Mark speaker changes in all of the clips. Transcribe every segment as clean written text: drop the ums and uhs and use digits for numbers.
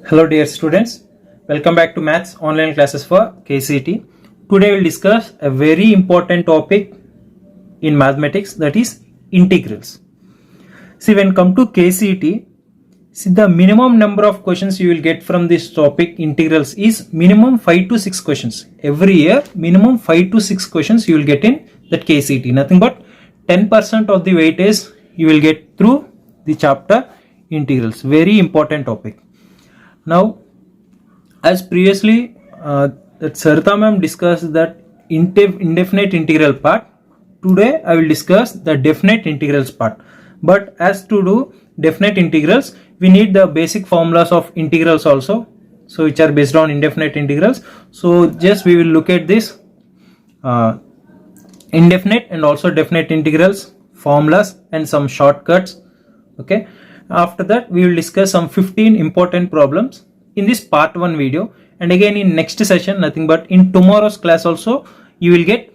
Speaker 1: Hello dear students, welcome back to Maths online classes for KCET. Today we will discuss a very important topic in mathematics, that is integrals. See, when come to KCET, see the minimum number of questions you will get from this topic integrals is minimum 5 to 6 questions. Every year minimum 5 to 6 questions you will get in that KCET. Nothing but 10% of the weightage you will get through the chapter integrals. Very important topic. Now, as previously that Sarita ma'am discussed that indefinite integral part, today I will discuss the definite integrals part. But as to do definite integrals, we need the basic formulas of integrals also, so which are based on indefinite integrals. So just we will look at this indefinite and also definite integrals formulas and some shortcuts. Okay. After that we will discuss some 15 important problems in this part 1 video, and again in next session, nothing but in tomorrow's class also you will get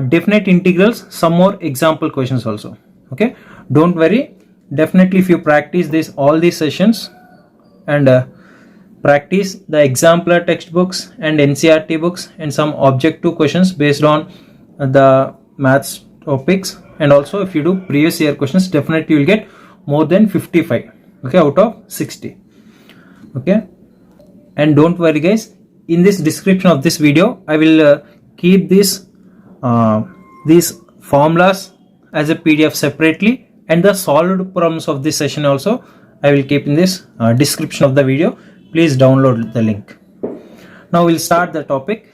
Speaker 1: definite integrals, some more example questions also. Okay, don't worry, definitely if you practice this all these sessions and practice the exemplar textbooks and NCERT books and some objective questions based on the maths topics, and also if you do previous year questions, definitely you will get more than 55, okay, out of 60. Okay, and don't worry guys, in this description of this video I will keep this these formulas as a PDF separately, and the solved problems of this session also I will keep in this description of the video. Please download the link. Now we'll start the topic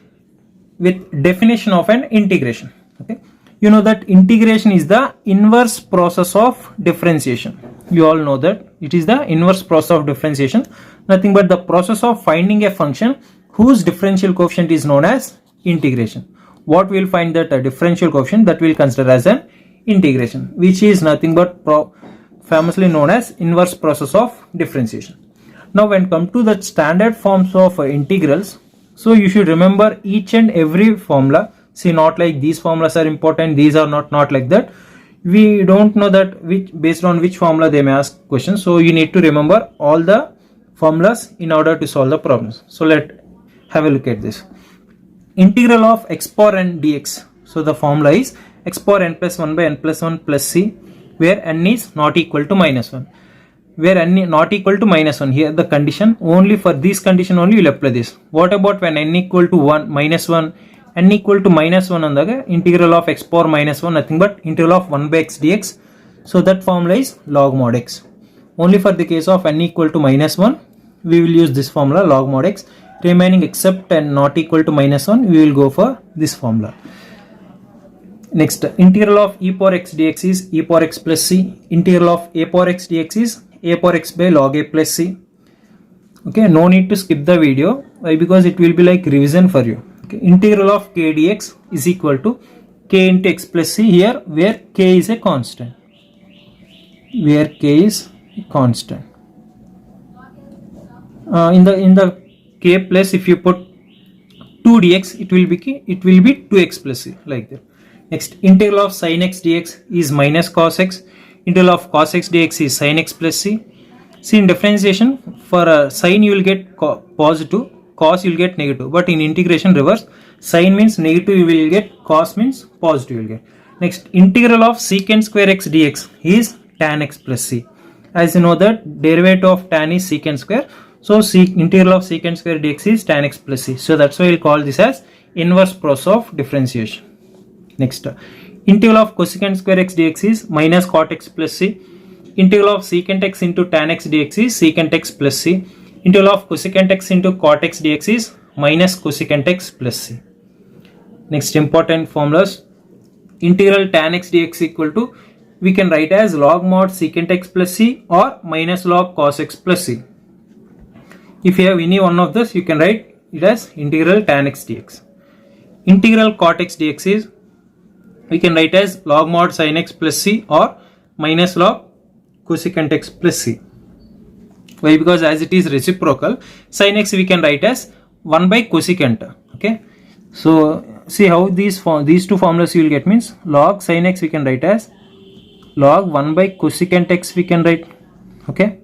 Speaker 1: with definition of an integration. Okay, you know that integration is the inverse process of differentiation. You all know that it is the inverse process of differentiation, nothing but the process of finding a function whose differential coefficient is known as integration. What we will find that a differential coefficient, that we will consider as an integration, which is nothing but famously known as inverse process of differentiation. Now when come to the standard forms of integrals, so you should remember each and every formula. See, not like these formulas are important, these are not like that. We don't know that which based on which formula they may ask questions, so you need to remember all the formulas in order to solve the problems. So let's have a look at this. Integral of x power n dx. So the formula is x power n plus 1 by n plus 1 plus c, where n is not equal to minus 1. Where n is not equal to minus 1, here the condition, only for this condition only you will apply this. What about when n equal to 1 minus 1, n equal to minus 1 andaga integral of x power minus 1, nothing but integral of 1 by x dx. So that formula is log mod x. Only for the case of n equal to minus 1 we will use this formula log mod x. Remaining except n not equal to minus 1 we will go for this formula. Next, integral of e power x dx is e power x plus c. Integral of a power x dx is a power x by log a plus c. Okay, no need to skip the video. Why? Because it will be like revision for you. Okay, integral of k dx is equal to k into x plus c, here where k is a constant. Where k is a constant. In the k plus, if you put 2 dx, it will be 2x plus c, like that. Next, integral of sin x dx is minus cos x. Integral of cos x dx is sin x plus c. See, in differentiation, for sin you will get positive, cos you will get negative, but in integration reverse, sin means negative you will get, cos means positive you will get. Next, integral of secant square x dx is tan x plus c. As you know that derivative of tan is secant square, so integral of secant square dx is tan x plus c. So that's why we'll call this as inverse process of differentiation. Next, integral of cosecant square x dx is minus cot x plus c. Integral of secant x into tan x dx is secant x plus c. Integral of cosecant x into cot x dx is minus cosecant x plus c. Next, important formulas. Integral tan x dx equal to, we can write as log mod secant x plus c or minus log cos x plus c. If you have any one of this, you can write it as integral tan x dx. Integral cot x dx is, we can write as log mod sin x plus c or minus log cosecant x plus c. Why? Because as it is reciprocal, sin x we can write as 1 by cosecant. Okay, so see how these two formulas you will get, means log sin x we can write as log 1 by cosecant x we can write. Okay,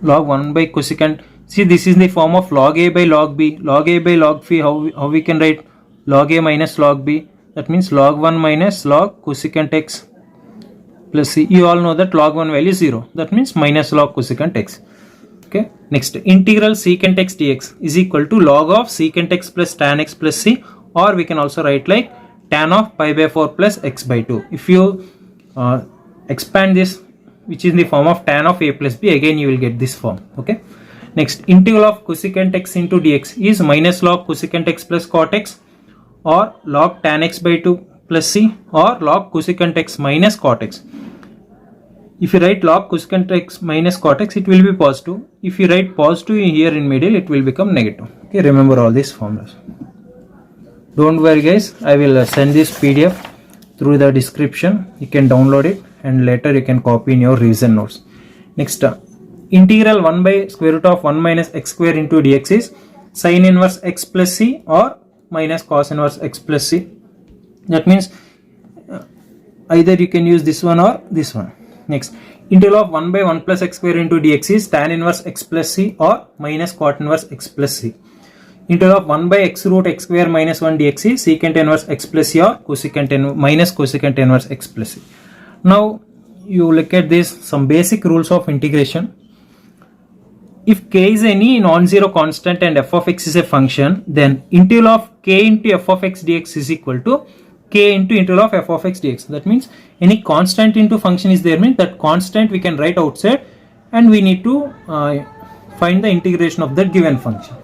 Speaker 1: log 1 by cosecant See, this is the form of log a by log b. Log a by log b, how we can write log a minus log b? That means log 1 minus log cosecant x plus c. You all know that log 1 value is 0. That means minus log cosecant x. Okay. Next, integral secant x dx is equal to log of secant x plus tan x plus c, or we can also write like tan of pi by 4 plus x by 2. If you expand this, which is in the form of tan of a plus b, again you will get this form. Okay. Next, integral of cosecant x into dx is minus log cosecant x plus cot x, or log tan x by 2 plus c, or log cosecant x minus cot x. If you write log cosecant x minus cot x, it will be positive. If you write positive here in middle, it will become negative. Okay, remember all these formulas. Don't worry guys, I will send this PDF through the description. You can download it and later you can copy in your revision notes. Next, integral 1 by square root of 1 minus x square into dx is sin inverse x plus c, or minus cos inverse x plus c. That means either you can use this one or this one. Next, integral of 1 by 1 plus x square into dx is tan inverse x plus c, or minus cot inverse x plus c. Integral of 1 by x root x square minus 1 dx is secant inverse x plus c, or minus cosecant inverse x plus c. Now you look at this, some basic rules of integration. If k is any non-zero constant and f of x is a function, then integral of k into f of x dx is equal to k into integral of f of x dx. That means any constant into function is there, means that constant we can write outside, and we need to find the integration of that given function.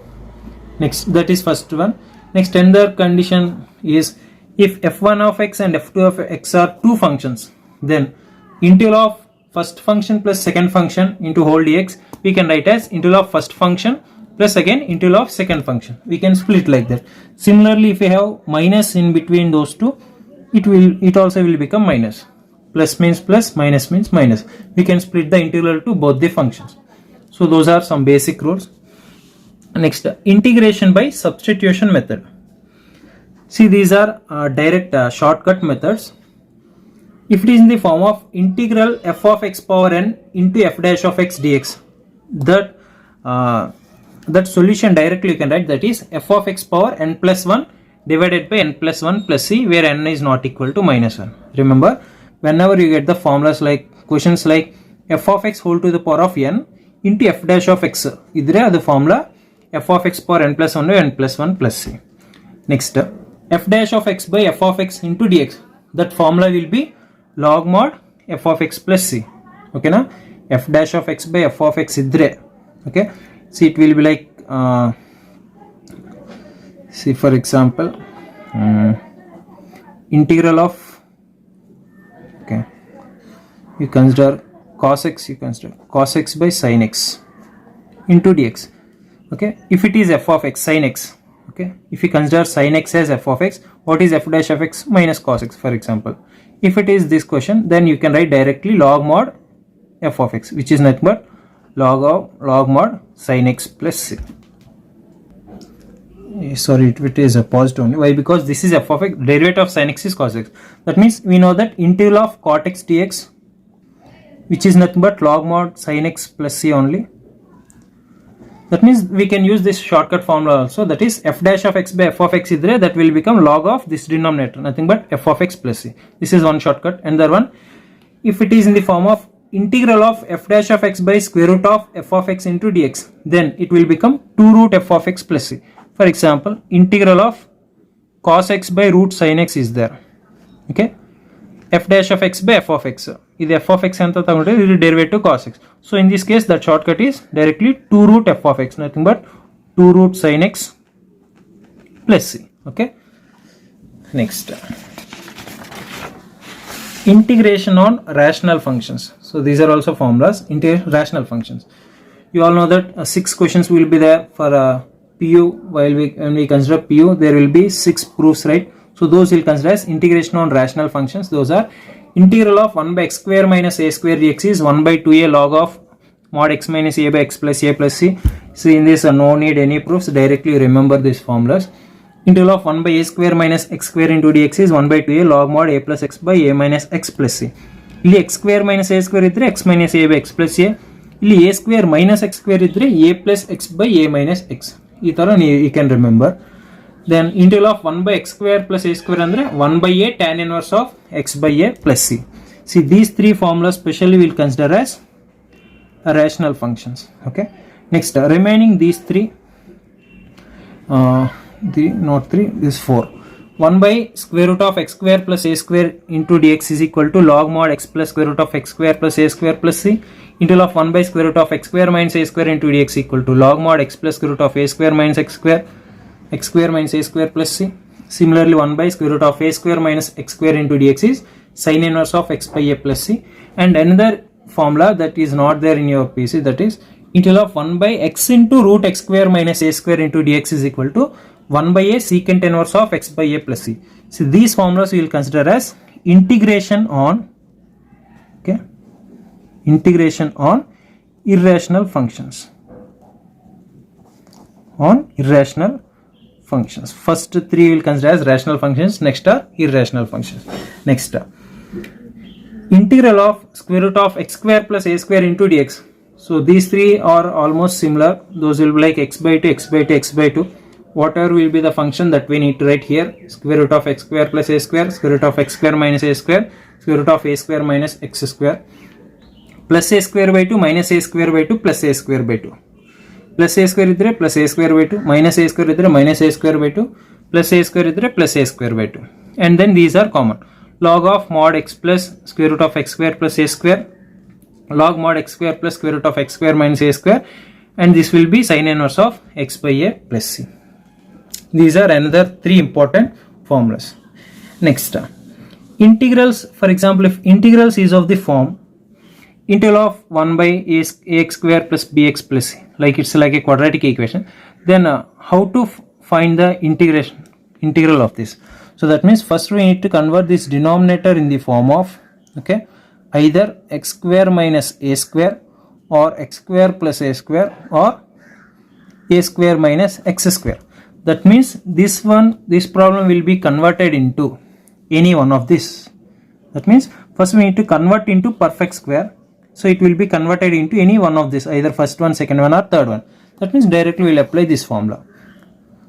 Speaker 1: Next, that is first one. Next, another condition is if f1 of x and f2 of x are two functions, then integral of first function plus second function into whole dx we can write as integral of first function plus again integral of second function. We can split like that. Similarly, if we have minus in between those two, it also will become minus. Plus means plus, minus means minus. We can split the integral to both the functions. So those are some basic rules. Next, integration by substitution method. See, these are direct shortcut methods. If it is in the form of integral f of x power n into f dash of x dx, that solution directly you can write, that is f of x power n plus 1 divided by n plus 1 plus c, where n is not equal to minus 1. Remember, whenever you get the formulas like questions like f of x whole to the power of n into f dash of x, idre the formula f of x power n plus 1 by n plus 1 plus c. Next, f dash of x by f of x into dx, that formula will be log mod f of x plus c. Okay na, f dash of x by f of x idre. Okay, see, it will be like see, for example, integral of, okay, you consider cos x, cos x by sin x into dx. Okay, if it is f of x sin x, okay, if you consider sin x as f of x, what is f dash of x? Minus cos x, for example. If it is this question, then you can write directly log mod f of x, which is nothing but log mod sin x plus c. Sorry, it is a positive only. Why? Because this is f of x, derivative of sin x is cos x. That means we know that integral of cot x dx, which is nothing but log mod sin x plus c only. That means we can use this shortcut formula also, that is f dash of x by f of x idre, that will become log of this denominator, nothing but f of x plus c. This is one shortcut. Another one, if it is in the form of integral of f dash of x by square root of f of x into dx, then it will become 2 root f of x plus c. For example, integral of cos x by root sin x is there. Okay, f dash of x by f of x, this f of x anta tagonಡ್ರೆ ಇದು derivative cos x. So in this case, that shortcut is directly 2 root f of x, nothing but 2 root sin x plus c. Okay, next, integration on rational functions. So these are also formulas, integration rational functions. You all know that 6 questions will be there for PU. When we consider PU, there will be 6 proofs, right? So those will consider as integration on rational functions. Those are integral of 1 by x square minus a square dx is 1 by 2a log of mod x minus a by x plus a plus c. So in this no need any proofs, directly remember these formulas. Integral of 1 by a square minus x square into dx is 1 by 2a log mod a plus x by a minus x plus c. ಇಲ್ಲಿ x square minus a square ಇದ್ರೆ x minus a by x plus a, ಇಲ್ಲಿ a square minus x square ಇದ್ರೆ a plus x by a minus x ಈ ತರ you can remember. Then integral of 1 by x square plus a square ಅಂದ್ರೆ 1 by a tan inverse of x by a plus c. See, these three formulas specially we'll consider as rational functions. Okay, next remaining these three this 4. 1 by square root of x square plus a square into dx is equal to log mod x plus square root of x square plus a square plus c. Integral of 1 by square root of x square minus a square into dx equal to log mod x plus square root of a square minus x square minus a square plus c. Similarly, 1 by square root of a square minus x square into dx is sin inverse of x by a plus c. And another formula that is not there in your PC, that is integral of 1 by x into root x square minus a square into dx is equal to 1 by a secant inverse of x by a plus c. So these formulas we will consider as integration on irrational functions. First three we will consider as rational functions, next are irrational functions. Next, integral of square root of x square plus a square into dx. So these three are almost similar. Those will be like x by 2, x by 2, x by 2. Whatever will be the function that we need to write here, square root of x square plus a square, square root of x square minus a square, square root of a square minus x square, plus a square by 2 minus a square by 2 plus a square by 2. Plus a square idre plus a square by 2, minus a square idre minus a square by 2, plus a square idre plus a square by 2. And then these are common. Log of mod x plus square root of x square plus a square, log mod x square plus square root of x square minus a square, and this will be sin inverse of x by a plus c. These are another three important formulas. Next, integrals. For example, if integrals is of the form integral of 1 by ax square plus bx plus c, like it's like a quadratic equation, then how to find the integral of this? So that means first we need to convert this denominator in the form of either x square minus a square or x square plus a square or a square minus x square. That means this problem will be converted into any one of this. That means first we need to convert into perfect square. So it will be converted into any one of this, either first one, second one or third one. That means directly we will apply this formula.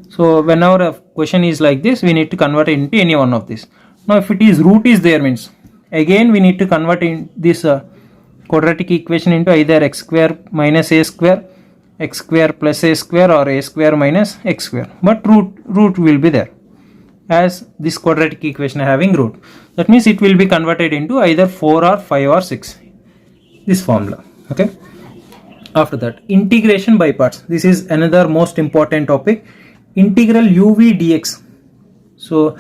Speaker 1: So whenever a question is like this, we need to convert it into any one of this. Now if it is root is there, means again we need to convert in this quadratic equation into either x square minus a square, x square plus a square or a square minus x square. But root will be there, as this quadratic equation having root. That means it will be converted into either 4 or 5 or 6. This formula. Okay. After that, integration by parts. This is another most important topic. Integral uv dx. So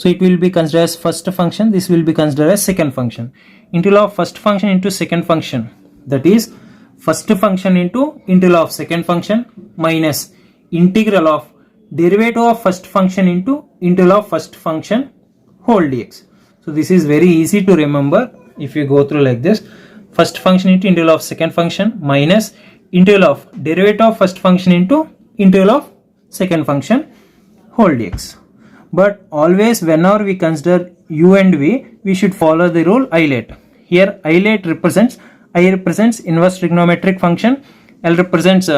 Speaker 1: it will be considered as first function. This will be considered as second function. Integral of first function into second function. That is first function into integral of second function minus integral of derivative of first function into integral of first function whole dx. So this is very easy to remember if you go through like this. First function into integral of second function minus integral of derivative of first function into integral of second function whole dx. But always whenever we consider u and v, we should follow the rule ILATE. Here ILATE represents, I represents inverse trigonometric function, L represents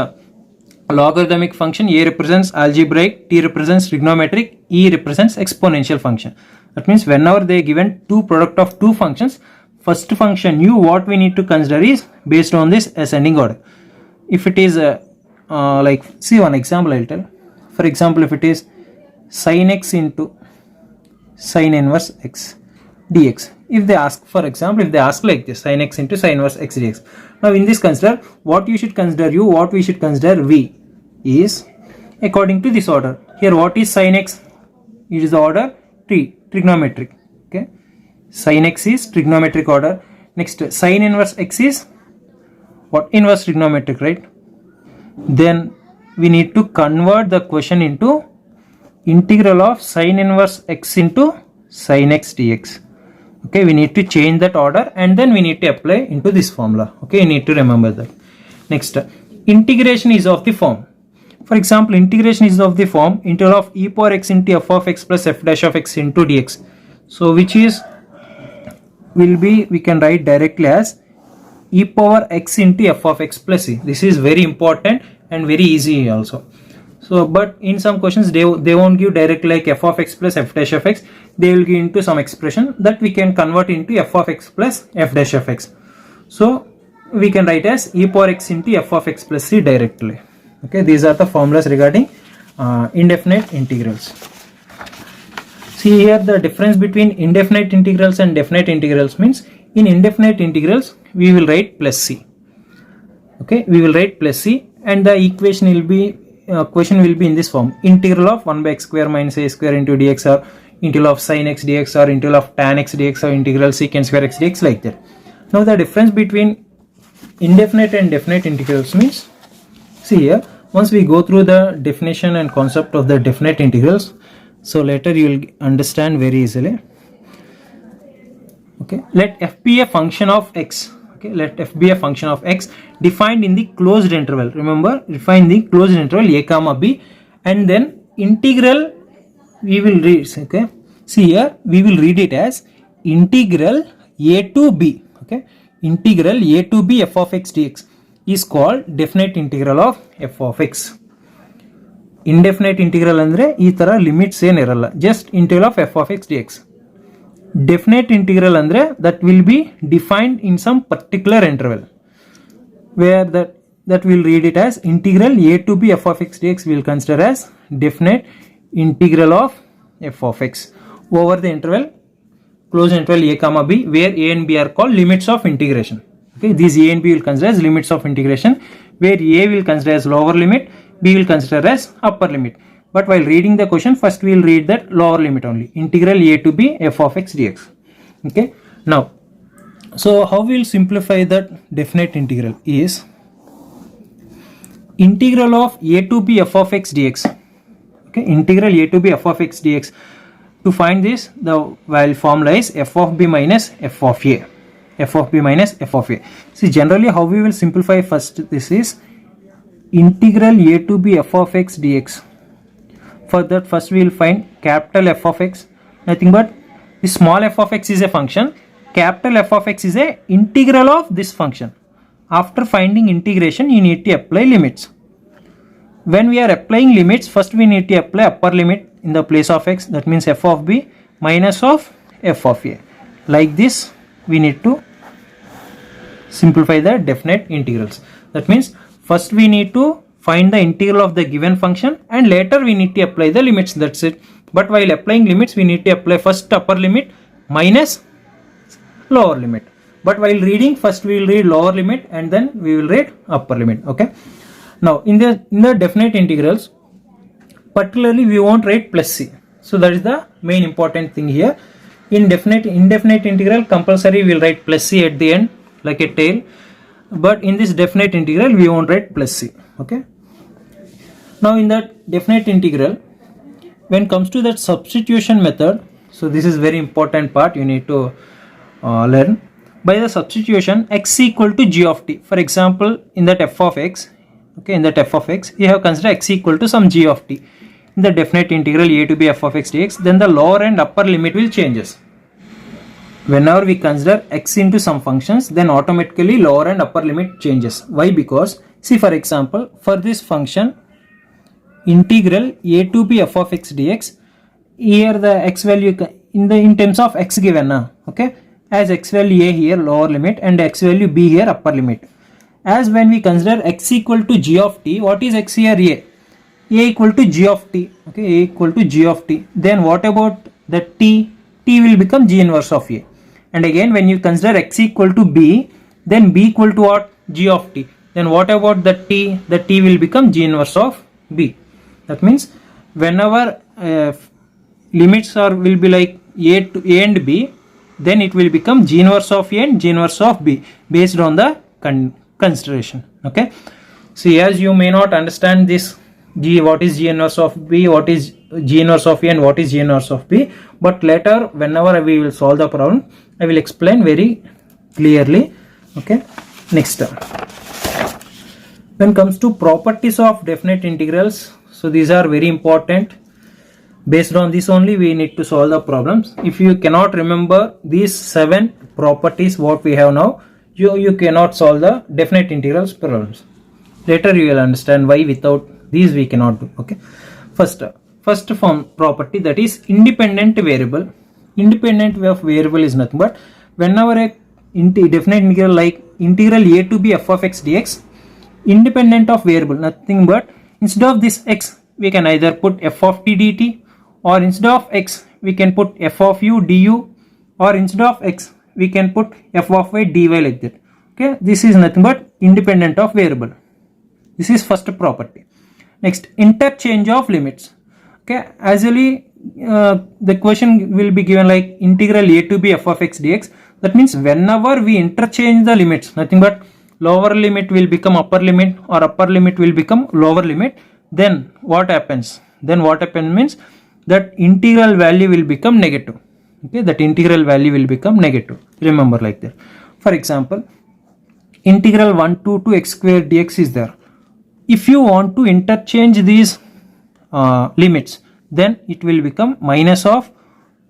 Speaker 1: logarithmic function, A represents algebraic, T represents trigonometric, E represents exponential function. That means whenever they are given two product of two functions, first function u, what we need to consider is based on this ascending order. If it is like, see one example I will tell. For example, if it is sin x into sin inverse x dx. If they ask, for example, if they ask like this, sin x into sin inverse x dx. Now in this consider, what you should consider u, what we should consider v is according to this order. Here what is sin x? It is the order trigonometric. Okay. Sin x is trigonometric order. Next, sin inverse x is what? Inverse trigonometric, right? Then we need to convert the question into integral of sin inverse x into sin x dx. Okay, we need to change that order and then we need to apply into this formula. Okay, you need to remember that. Next, integration is of the form. For example, integration is of the form integral of e power x into f of x plus f dash of x into dx. So which is will be, we can write directly as e power x into f of x plus c. This is very important and very easy also. So but in some questions they won't give directly like f of x plus f dash of x. They will give into some expression that we can convert into f of x plus f dash of x. So we can write as e power x into f of x plus c directly. Okay, these are the formulas regarding indefinite integrals. See here, the difference between indefinite integrals and definite integrals means in indefinite integrals we will write plus c. Okay, we will write plus c, and the equation will be question will be in this form: integral of 1 by x square minus a square into dx, or integral of sin x dx, or integral of tan x dx, or integral secant square x dx, like that. Now the difference between indefinite and definite integrals means, see here, once we go through the definition and concept of the definite integrals, so later you will understand very easily. Okay, let f be a function of x. Okay, let f be a function of x defined in the closed interval. Remember, define the closed interval a comma b, and then integral we will read. Okay, see here, we will read it as integral a to b. Okay, integral a to b f of x dx is called definite integral of f of x. Indefinite integral andre ee tara limits ಏನು ಇರಲ್ಲ, just integral of f of x dx. Definite integral andre that will be defined in some particular interval, where that will read it as integral a to b f of x dx will consider as definite integral of f of x over the interval closed interval a comma b, where a and b are called limits of integration. Okay, these a and b will consider as limits of integration, where a will consider as lower limit, b will consider as upper limit. But while reading the question, first we will read that lower limit only, integral a to b f of x dx. Okay, now so how we will simplify that definite integral is integral of a to b f of x dx. Okay, integral a to b f of x dx. To find this, the formula is f of b minus f of a. F of b minus f of a. See, generally how we will simplify first this is integral a to b f of x dx. For that, first we will find capital F of x, nothing but the small f of x is a function, capital F of x is a integral of this function. After finding integration, you need to apply limits. When we are applying limits, first we need to apply upper limit in the place of x, that means f of b minus of f of a. Like this we need to simplify the definite integrals. That means first we need to find the integral of the given function, and later we need to apply the limits. That's it. But while applying limits, we need to apply first upper limit minus lower limit. But while reading, first we will read lower limit and then we will read upper limit. Okay, now in the definite integrals, particularly we won't write plus c. So that is the main important thing here. In indefinite integral, compulsory we will write plus c at the end like a tail, but in this definite integral we won't write plus c. Okay, now in that definite integral, when comes to that substitution method, so this is very important part you need to learn. By the substitution, x equal to g of t. For example, in that f of x, okay, in that f of x you have considered x equal to some g of t. In the definite integral a to b f of x dx, then the lower and upper limit will changes. Whenever we consider x into some functions, then automatically lower and upper limit changes. Why? Because see, for example, for this function integral a to b f of x dx, here the x value in terms of x given now, okay, as x value a here lower limit and x value b here upper limit. As when we consider x equal to g of t, what is x here? A equal to g of t. Okay, a equal to g of t. Then what about the t? T will become g inverse of a. And again, when you consider x equal to b, then b equal to what? G of t. Then what about the t? The t will become g inverse of b. That means whenever limits will be like a to a and b, then it will become g inverse of a and g inverse of b based on the consideration. Okay, see, as you may not understand this what is g inverse of b, what is g inverse of a, and what is g inverse of b, but later whenever we will solve the problem, I will explain very clearly. Okay, next when comes to properties of definite integrals, so these are very important. Based on this only we need to solve the problems. If you cannot remember these 7 properties what we have now, you cannot solve the definite integrals problems. Later you will understand why without these we cannot do. Okay, first form property, that is independent variable. Independent of variable is nothing but whenever a definite integral like integral a to b f of x dx independent of variable, nothing but instead of this x we can either put f of t dt, or instead of x we can put f of u du, or instead of x we can put f of y dy like that. Okay, this is nothing but independent of variable. This is first property. Next, interchange of limits. Okay, actually the question will be given like integral a to b f of x dx. That means whenever we interchange the limits, nothing but lower limit will become upper limit or upper limit will become lower limit, then what happens? Then what happens means that integral value will become negative. Okay, that integral value will become negative. Remember like that. For example, integral 1 to 2 x square dx is there. If you want to interchange these limits, then it will become minus of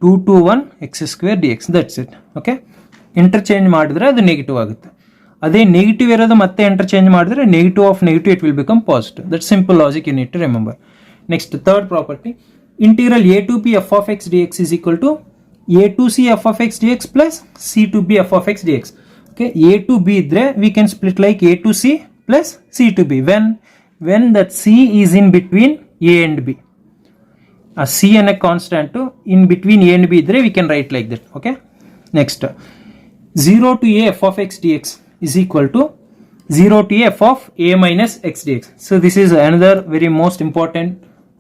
Speaker 1: 2 to 1 x square dx. That's it. Okay, interchange ಮಾಡಿದ್ರೆ ಅದು negative ಆಗುತ್ತೆ. ಅದೇ negative ಇರೋದು ಮತ್ತೆ interchange ಮಾಡಿದ್ರೆ negative of negative it will become positive. That simple logic you need to remember. Next third property, integral a to b f of x dx is equal to a to c f of x dx plus c to b f of x dx. Okay, a to b ಇದ್ರೆ we can split like a to c plus c to b when that c is in between a and b. A c and a constant in between a and b idre we can write like that. Okay, next 0 to a f of x dx is equal to 0 to a f of a minus x dx. So this is another very most important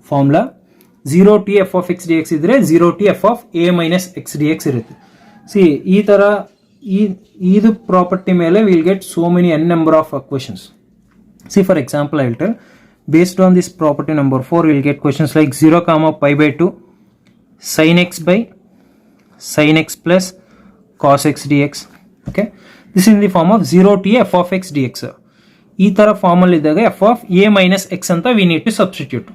Speaker 1: formula. 0 to a f of x dx idre 0 to f of a minus x dx irutte. See ee tara idu property mele we will get so many n number of questions. See, for example, I will tell, based on this property number 4 we will get questions like 0 comma pi by 2 sin x by sin x plus cos x dx. Okay, this is in the form of 0 to a f of x dx. ಈ ತರ form ಅಲ್ಲಿ ಇದ್ದಾಗ f of a minus x ಅಂತ we need to substitute.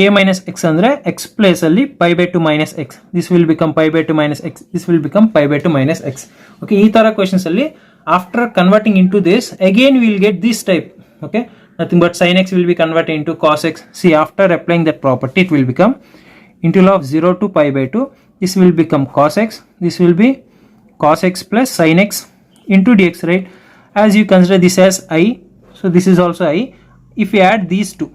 Speaker 1: a minus x ಅಂದ್ರೆ x place ಅಲ್ಲಿ pi by 2 minus x, this will become pi by 2 minus x, this will become pi by 2 minus x. Okay, ಈ ತರ questions ಅಲ್ಲಿ after converting into this again we will get this type. Okay, nothing but sin x will be converted into cos x. See, after applying that property it will become integral of 0 to pi by 2, this will become cos x, this will be cos x plus sin x into dx, right? As you consider this as I, so this is also I. If you add these two,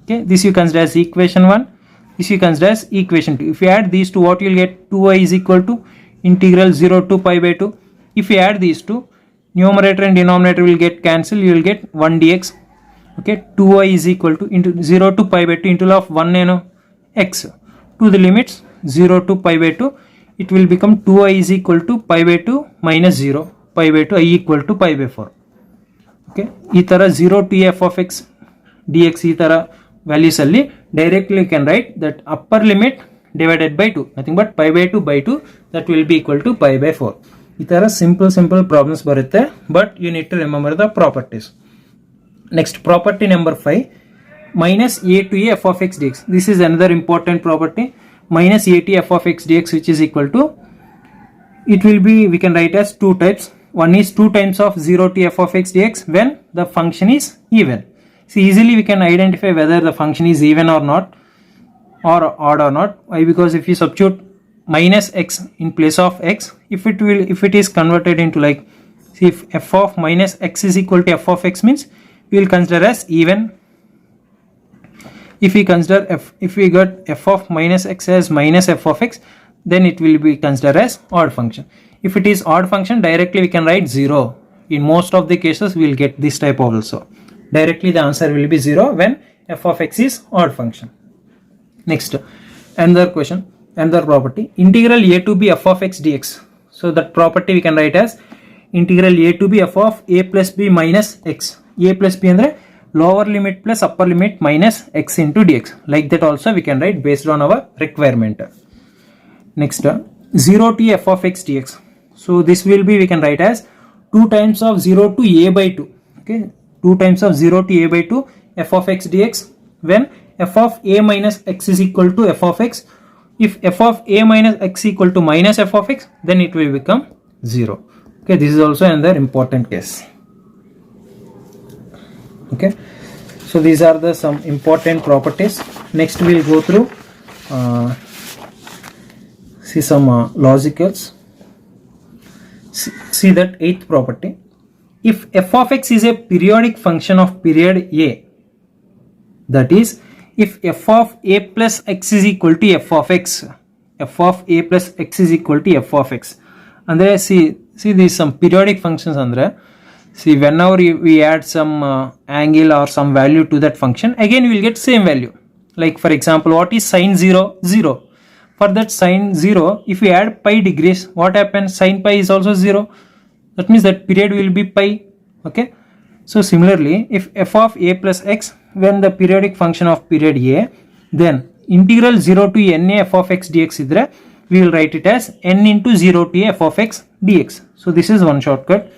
Speaker 1: okay, this you consider as equation 1, this you consider as equation 2. If you add these two, what you will get? 2i is equal to integral 0 to pi by 2. If you add these two, numerator and denominator will get cancelled, you will get 1 dx. Okay, 2i is equal to into 0 to pi by 2 integral of 1 x to the limits 0 to pi by 2, it will become 2i is equal to pi by 2 minus 0, pi by 2 I equal to pi by 4. Okay, ಈ ತರ 0 to f of x dx ಈ ತರ values ಅಲ್ಲಿ directly you can write that upper limit divided by 2, nothing but pi by 2 by 2, that will be equal to pi by 4. ಈ ತರ simple problems ಬರುತ್ತೆ, but you need to remember the properties. Next, property number 5, minus a to a f of x dx. This is another important property, minus a to f of x dx, which is equal to, it will be, we can write as two types. One is 2 times of 0 to f of x dx when the function is even. So easily we can identify whether the function is even or not, or odd or not. Why? Because if you substitute minus x in place of x, if it is converted into like, see, if f of minus x is equal to f of x means we will consider as even. If we consider if we got f of minus x as minus f of x, then it will be considered as odd function. If it is odd function, directly we can write 0. In most of the cases we will get this type also. Directly the answer will be 0 when f of x is odd function. Next, another question, another property, integral a to b f of x dx. So that property we can write as integral a to b f of a plus b minus x. A plus b andre lower limit plus upper limit minus x into dx. Like that also we can write based on our requirement. Next, 0 to f of x dx. So this will be, we can write as 2 times of 0 to a by 2. Okay, 2 times of 0 to a by 2 f of x dx when f of a minus x is equal to f of x. If f of a minus x equal to minus f of x, then it will become 0. Okay, this is also another important case. Okay, so these are the some important properties. Next we will go through see some logicals. See that eighth property. If f of x is a periodic function of period a, that is if f of a plus x is equal to f of x, f of a plus x is equal to f of x, andre see these some periodic functions. Andre see whenever we add some angle or some value to that function, again we will get same value. Like for example, what is sine 0? 0. For that sine 0, if we add pi degrees, what happens? Sine pi is also 0. That means that period will be pi. Okay, so similarly, if f of a plus x, when the periodic function of period a, then integral 0 to n f of x dx idre, we will write it as n into 0 to f of x dx. So this is one shortcut.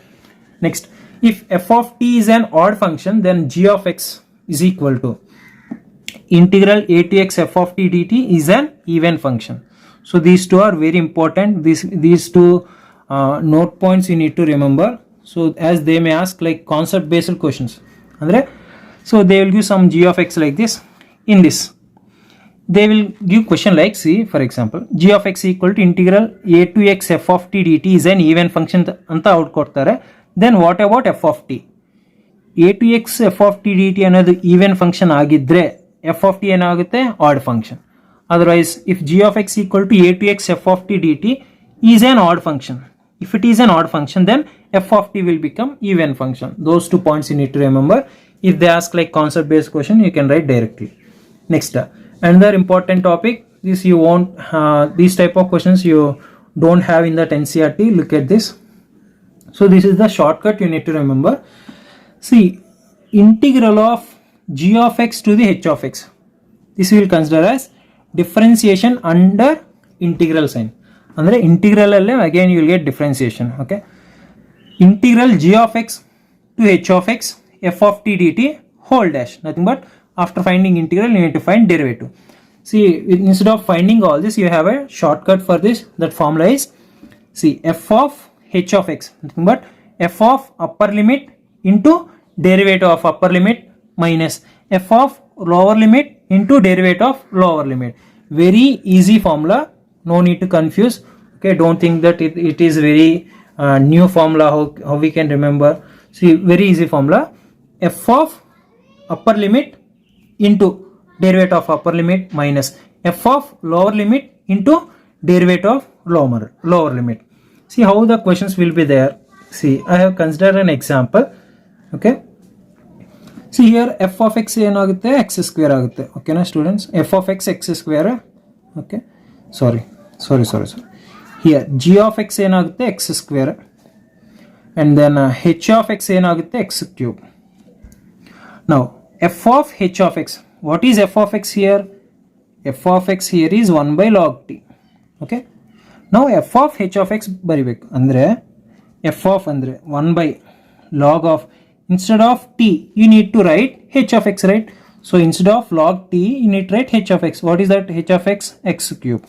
Speaker 1: Next, if f of t is an odd function, then g of x is equal to integral a to x f of t dt is an even function. So these two are very important. These two note points you need to remember. So as they may ask like concept based questions, andre so they will give some g of x like this. In this they will give question like, see for example, g of x equal to integral a to x f of t dt is an even function anta out kodtare. Then what about f of t? a to x f of t dt ಅನ್ನೋದು even function ಆಗಿದ್ರೆ f of t ಏನಾಗುತ್ತೆ? odd function. Otherwise, if g of x equal to a to x f of t dt is an odd function, if it is an odd function, then f of t will become even function. Those 2 points you need to remember. If they ask like concept based question, you can write directly. Next, another important topic, this you won't these type of questions you don't have in that NCERT. Look at this. So this is the shortcut you need to remember. See, integral of g of x to the h of x, this we will consider as differentiation under integral sign. Andre integral alle again you will get differentiation. Okay, integral g of x to h of x f of t dt whole dash, nothing but after finding integral you need to find derivative. See, instead of finding all this, you have a shortcut for this. That formula is, see, f of h of x, nothing but f of upper limit into derivative of upper limit minus f of lower limit into derivative of lower limit. Very easy formula, no need to confuse. Okay, don't think that it is very new formula. How we can remember? See, very easy formula. F of upper limit into derivative of upper limit minus f of lower limit into derivative of lower limit. See how the questions will be there. See, I have considered an example. Okay, see here f of x ಏನಾಗುತ್ತೆ? x square ಆಗುತ್ತೆ. Okay na students, f of x x square. Okay, sorry, here g of x ಏನಾಗುತ್ತೆ? x square, and then h of x ಏನಾಗುತ್ತೆ? x cube. Now f of h of x, what is f of x here? f of x here is 1 by log t. Okay, now f of h of x ಬರಿಬೇಕು ಅಂದ್ರೆ f of ಅಂದ್ರೆ 1 by log of, instead of t you need to write h of x, right? So instead of log t you need to write h of x. What is that? h of x x cube.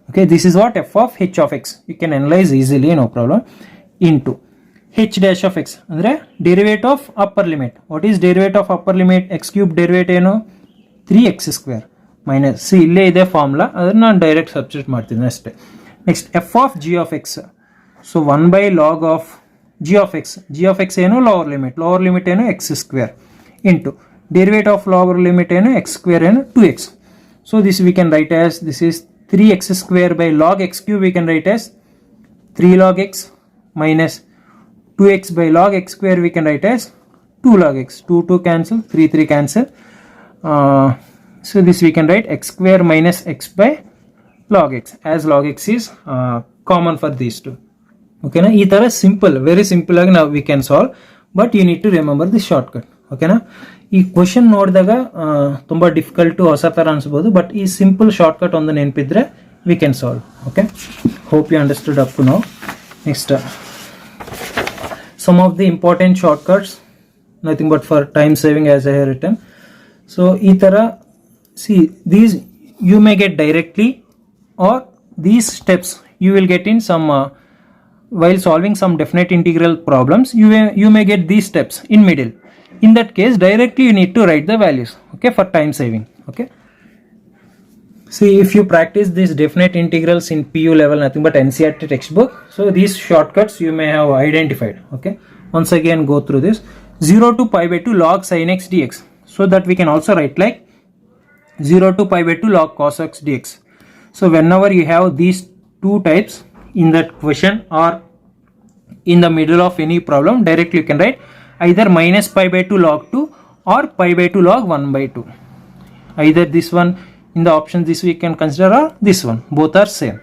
Speaker 1: Okay, this is what f of h of x, you can analyze easily, no problem, into h dash of x andre derivative of upper limit. What is derivative of upper limit? x cube derivative ಏನು? 3x square minus, see ಇಲ್ಲೇ ಇದೆ formula, ಅದನ್ನ ನಾನು direct substitute ಮಾಡ್ತೀನಿ ಅಷ್ಟೇ. Next f of g of x, so 1 by log of g of x ಏನು? lower limit ಏನು? x square into derivative of lower limit ಏನು? x square ಏನು? 2x. So this we can write as, this is 3x square by log x cube, we can write as 3 log x minus 2x by log x square, we can write as 2 log x. 2 cancel, 3 cancel. So this we can write x square minus x by log x, as log x is common for these two. Okay na, ee tara simple, very simple agi now we can solve, but you need to remember this shortcut. Okay na, ee question nodidaga tumba difficult ಹೊಸ ತರ ಅನ್ಸಬಹುದು, but ಈ simple shortcut ಒಂದು ನೆನಪಿದ್ರೆ we can solve. Okay, hope you understood up to now. Next, some of the important shortcuts, nothing but for time saving, as I have written. So ee tara, see, these you may get directly, or these steps you will get in some while solving some definite integral problems, you may get these steps in middle. In that case, directly you need to write the values, okay, for time saving. Okay, see, if you practice these definite integrals in PU level, nothing but NCERT textbook, so these shortcuts you may have identified. Okay, once again go through this. 0 to pi by 2 log sin x dx, so that we can also write like 0 to pi by 2 log cos x dx. So whenever you have these two types in that question or in the middle of any problem, directly you can write either minus pi by 2 log 2 or pi by 2 log 1 by 2. Either this one in the options, this we can consider, or this one, both are same.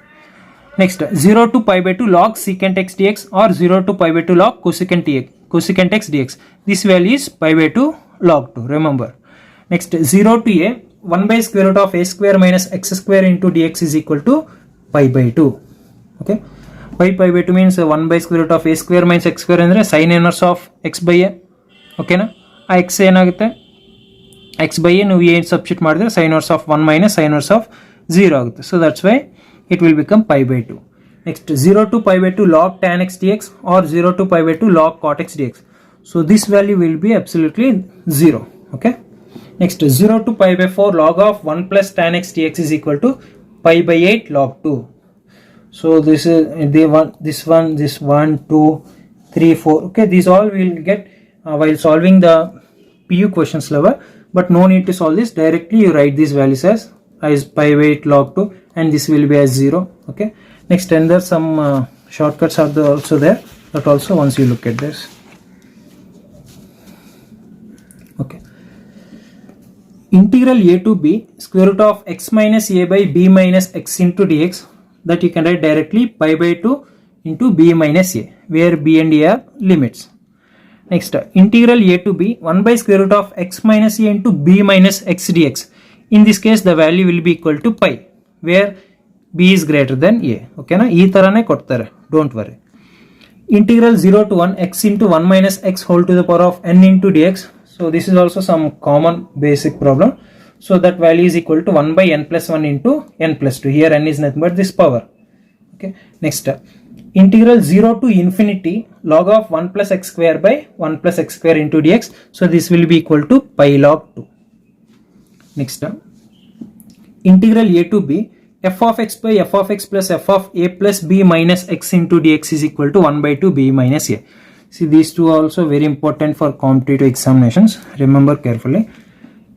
Speaker 1: Next, 0 to pi by 2 log secant x dx or 0 to pi by 2 log cosecant x dx. This value is pi by 2 log 2, remember. Next, 0 to a 1 by square root of a square minus x square into dx is equal to pi by 2. Okay, pi by 2 means 1 by square root of a square minus x square andre sin inverse of x by a. Okay na, ಆ x ಏನಾಗುತ್ತೆ, x by a ನೀವು ಏನು substitute ಮಾಡಿದ್ರೆ sin inverse of 1 minus sin inverse of 0 ಆಗುತ್ತೆ. So that's why it will become pi by 2. Next, 0 to pi by 2 log tan x dx or 0 to pi by 2 log cot x dx. So this value will be absolutely 0. Okay. Next, 0 to pi by 4 log of 1 plus tan x dx is equal to pi by 8 log 2. So this is this 1, 2, 3, 4. Okay, these all will get while solving the PU questions level, but no need to solve this. Directly you write these values as pi by 8 log 2 and this will be as 0. Okay. Next, and there some shortcuts are also there, but also once you look at this. Okay, integral a to b square root of x minus a by b minus x into dx, that you can write directly pi by 2 into b minus a, where b and a are limits. Next, integral a to b 1 by square root of x minus a into b minus x dx. In this case the value will be equal to pi, where b is greater than a. Okay na, ee tarane ಕೊಡ್ತಾರೆ, don't worry. Integral 0 to 1 x into 1 minus x whole to the power of n into dx. So this is also some common basic problem. So that value is equal to 1 by n plus 1 into n plus 2. Here n is nothing but this power. Okay. Next, integral 0 to infinity log of 1 plus x square by 1 plus x square into dx. So this will be equal to pi log 2. Next, integral a to b f of x by f of x plus f of a plus b minus x into dx is equal to 1 by 2 b minus a. See, these two are also very important for competitive examinations. Remember carefully.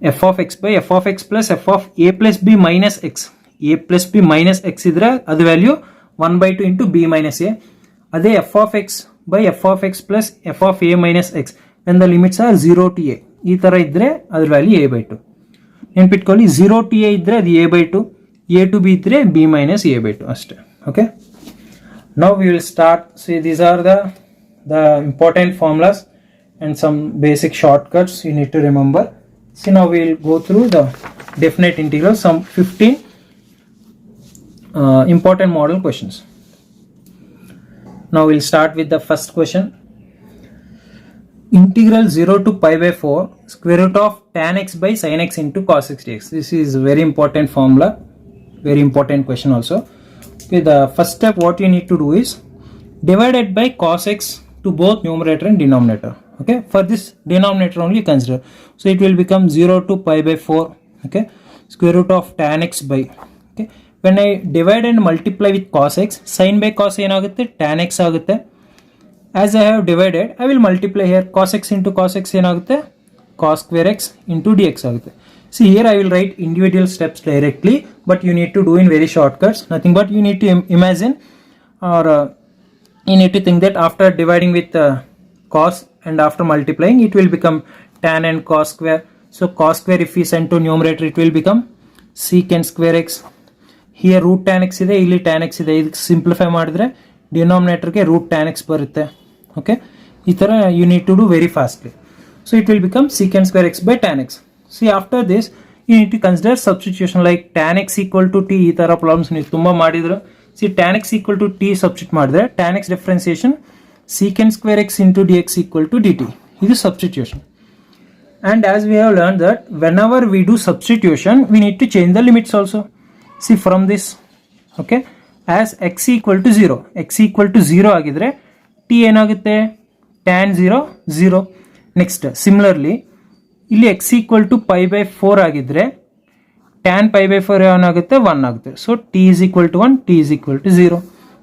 Speaker 1: F of x by f of x plus f of a plus b minus x. A plus b minus x idre adu value 1 by 2 into b minus a. Ade f of x by f of x plus f of a minus x, when the limits are 0 to a. Ee tara idre adu value a by 2. Nenpitಕೊಳ್ಳಿ, 0 to a idre adu a by 2, a to b idre b minus a by 2 ಅಷ್ಟೇ. Okay. Now we will start. See, these are the important formulas and some basic shortcuts you need to remember. See, now we will go through the definite integral, some 15 important model questions. Now we will start with the first question. Integral 0 to pi by 4 square root of tan x by sin x into cos x dx. This is very important formula, very important question also. Okay, the first step what you need to do is divided by cos x to both numerator and denominator. Okay, for this denominator only consider. So it will become 0 to pi by 4. Okay, square root of tan x by. Okay, when I divide and multiply with cos x, sin by cos ಏನಾಗುತ್ತೆ, tan x ಆಗುತ್ತೆ. As I have divided, I will multiply here. Cos x into cos x ಏನಾಗುತ್ತೆ, cos square x into dx ಆಗುತ್ತೆ. See, here I will write individual steps directly, but you need to do in very shortcuts. Nothing but you need to imagine, or you need to think that after dividing with cos and after multiplying, it will become tan and cos square. So cos square if we send to numerator, it will become secant square x. Here root tan x ಇದೆ, ಇಲ್ಲಿ tan x ಇದೆ. ಇದಕ್ಕೆ simplify ಮಾಡಿದ್ರೆ ಡಿನಾಮಿನೇಟರ್ಗೆ root tan x ಬರುತ್ತೆ. Okay, ಈ ತರ you need to do very fastly. So it will become secant square x by tan x. See, after this you need to consider substitution, like tan x equal to t. ಈ ತರ problems ನೀವು ತುಂಬಾ ಮಾಡಿದ್ರು. See, tan x equal to t substitute ಮಾಡಿದ್ರೆ tan x differentiation secant square x into dx equal to dt. This is substitution. And as we have learned that whenever we do substitution, we need to change the limits also. See, from this, okay, as x equal to 0. X equal to 0 ಆಗಿದ್ರೆ t ಏನಾಗುತ್ತೆ, tan 0 0. Next similarly ಇಲ್ಲಿ x equal to pi by 4 ಆಗಿದ್ರೆ tan pi by 4 ಏನಾಗುತ್ತೆ, 1 ಆಗುತ್ತೆ. So t is equal to 1, t is equal to 0.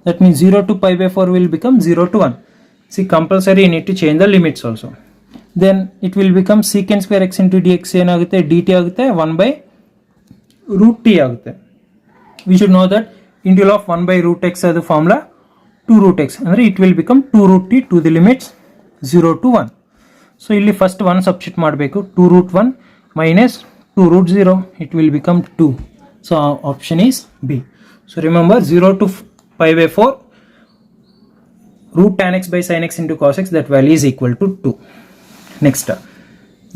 Speaker 1: That means 0 to pi by 4 will become 0 to 1. See, compulsory you need to change the limits also. Then it will become secant square x into dx ಏನಾಗುತ್ತೆ, dt ಆಗುತ್ತೆ 1 by root t ಆಗುತ್ತೆ. We should know that integral of 1 by root x as the formula 2 root x ಅಂದ್ರೆ it will become 2 root t to the limits 0 to 1. So ಇಲ್ಲಿ first 1 substitute ಮಾಡಬೇಕು, 2 root 1 minus 2 root 0, it will become 2. So option is B. So remember 0 to pi by 4 root tan x by sin x into cos x, that value is equal to 2. Next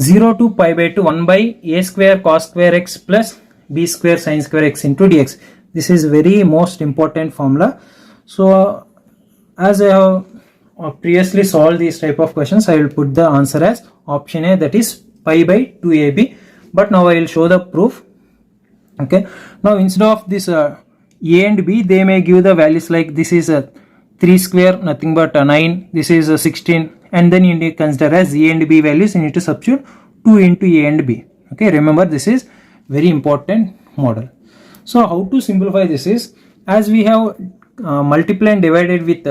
Speaker 1: 0 to pi by 2 1 by a square cos square x plus b square sin square x into dx. This is very most important formula. So as I have previously solved these type of questions, I will put the answer as option A, that is pi by 2ab, but now I will show the proof. Okay, now instead of this a and b, they may give the values like this is a 3 square, nothing but a 9, this is a 16, and then you need to consider as a and b values, you need to substitute 2 into a and b. Okay, remember this is very important model. So how to simplify this is, as we have multiply and divided with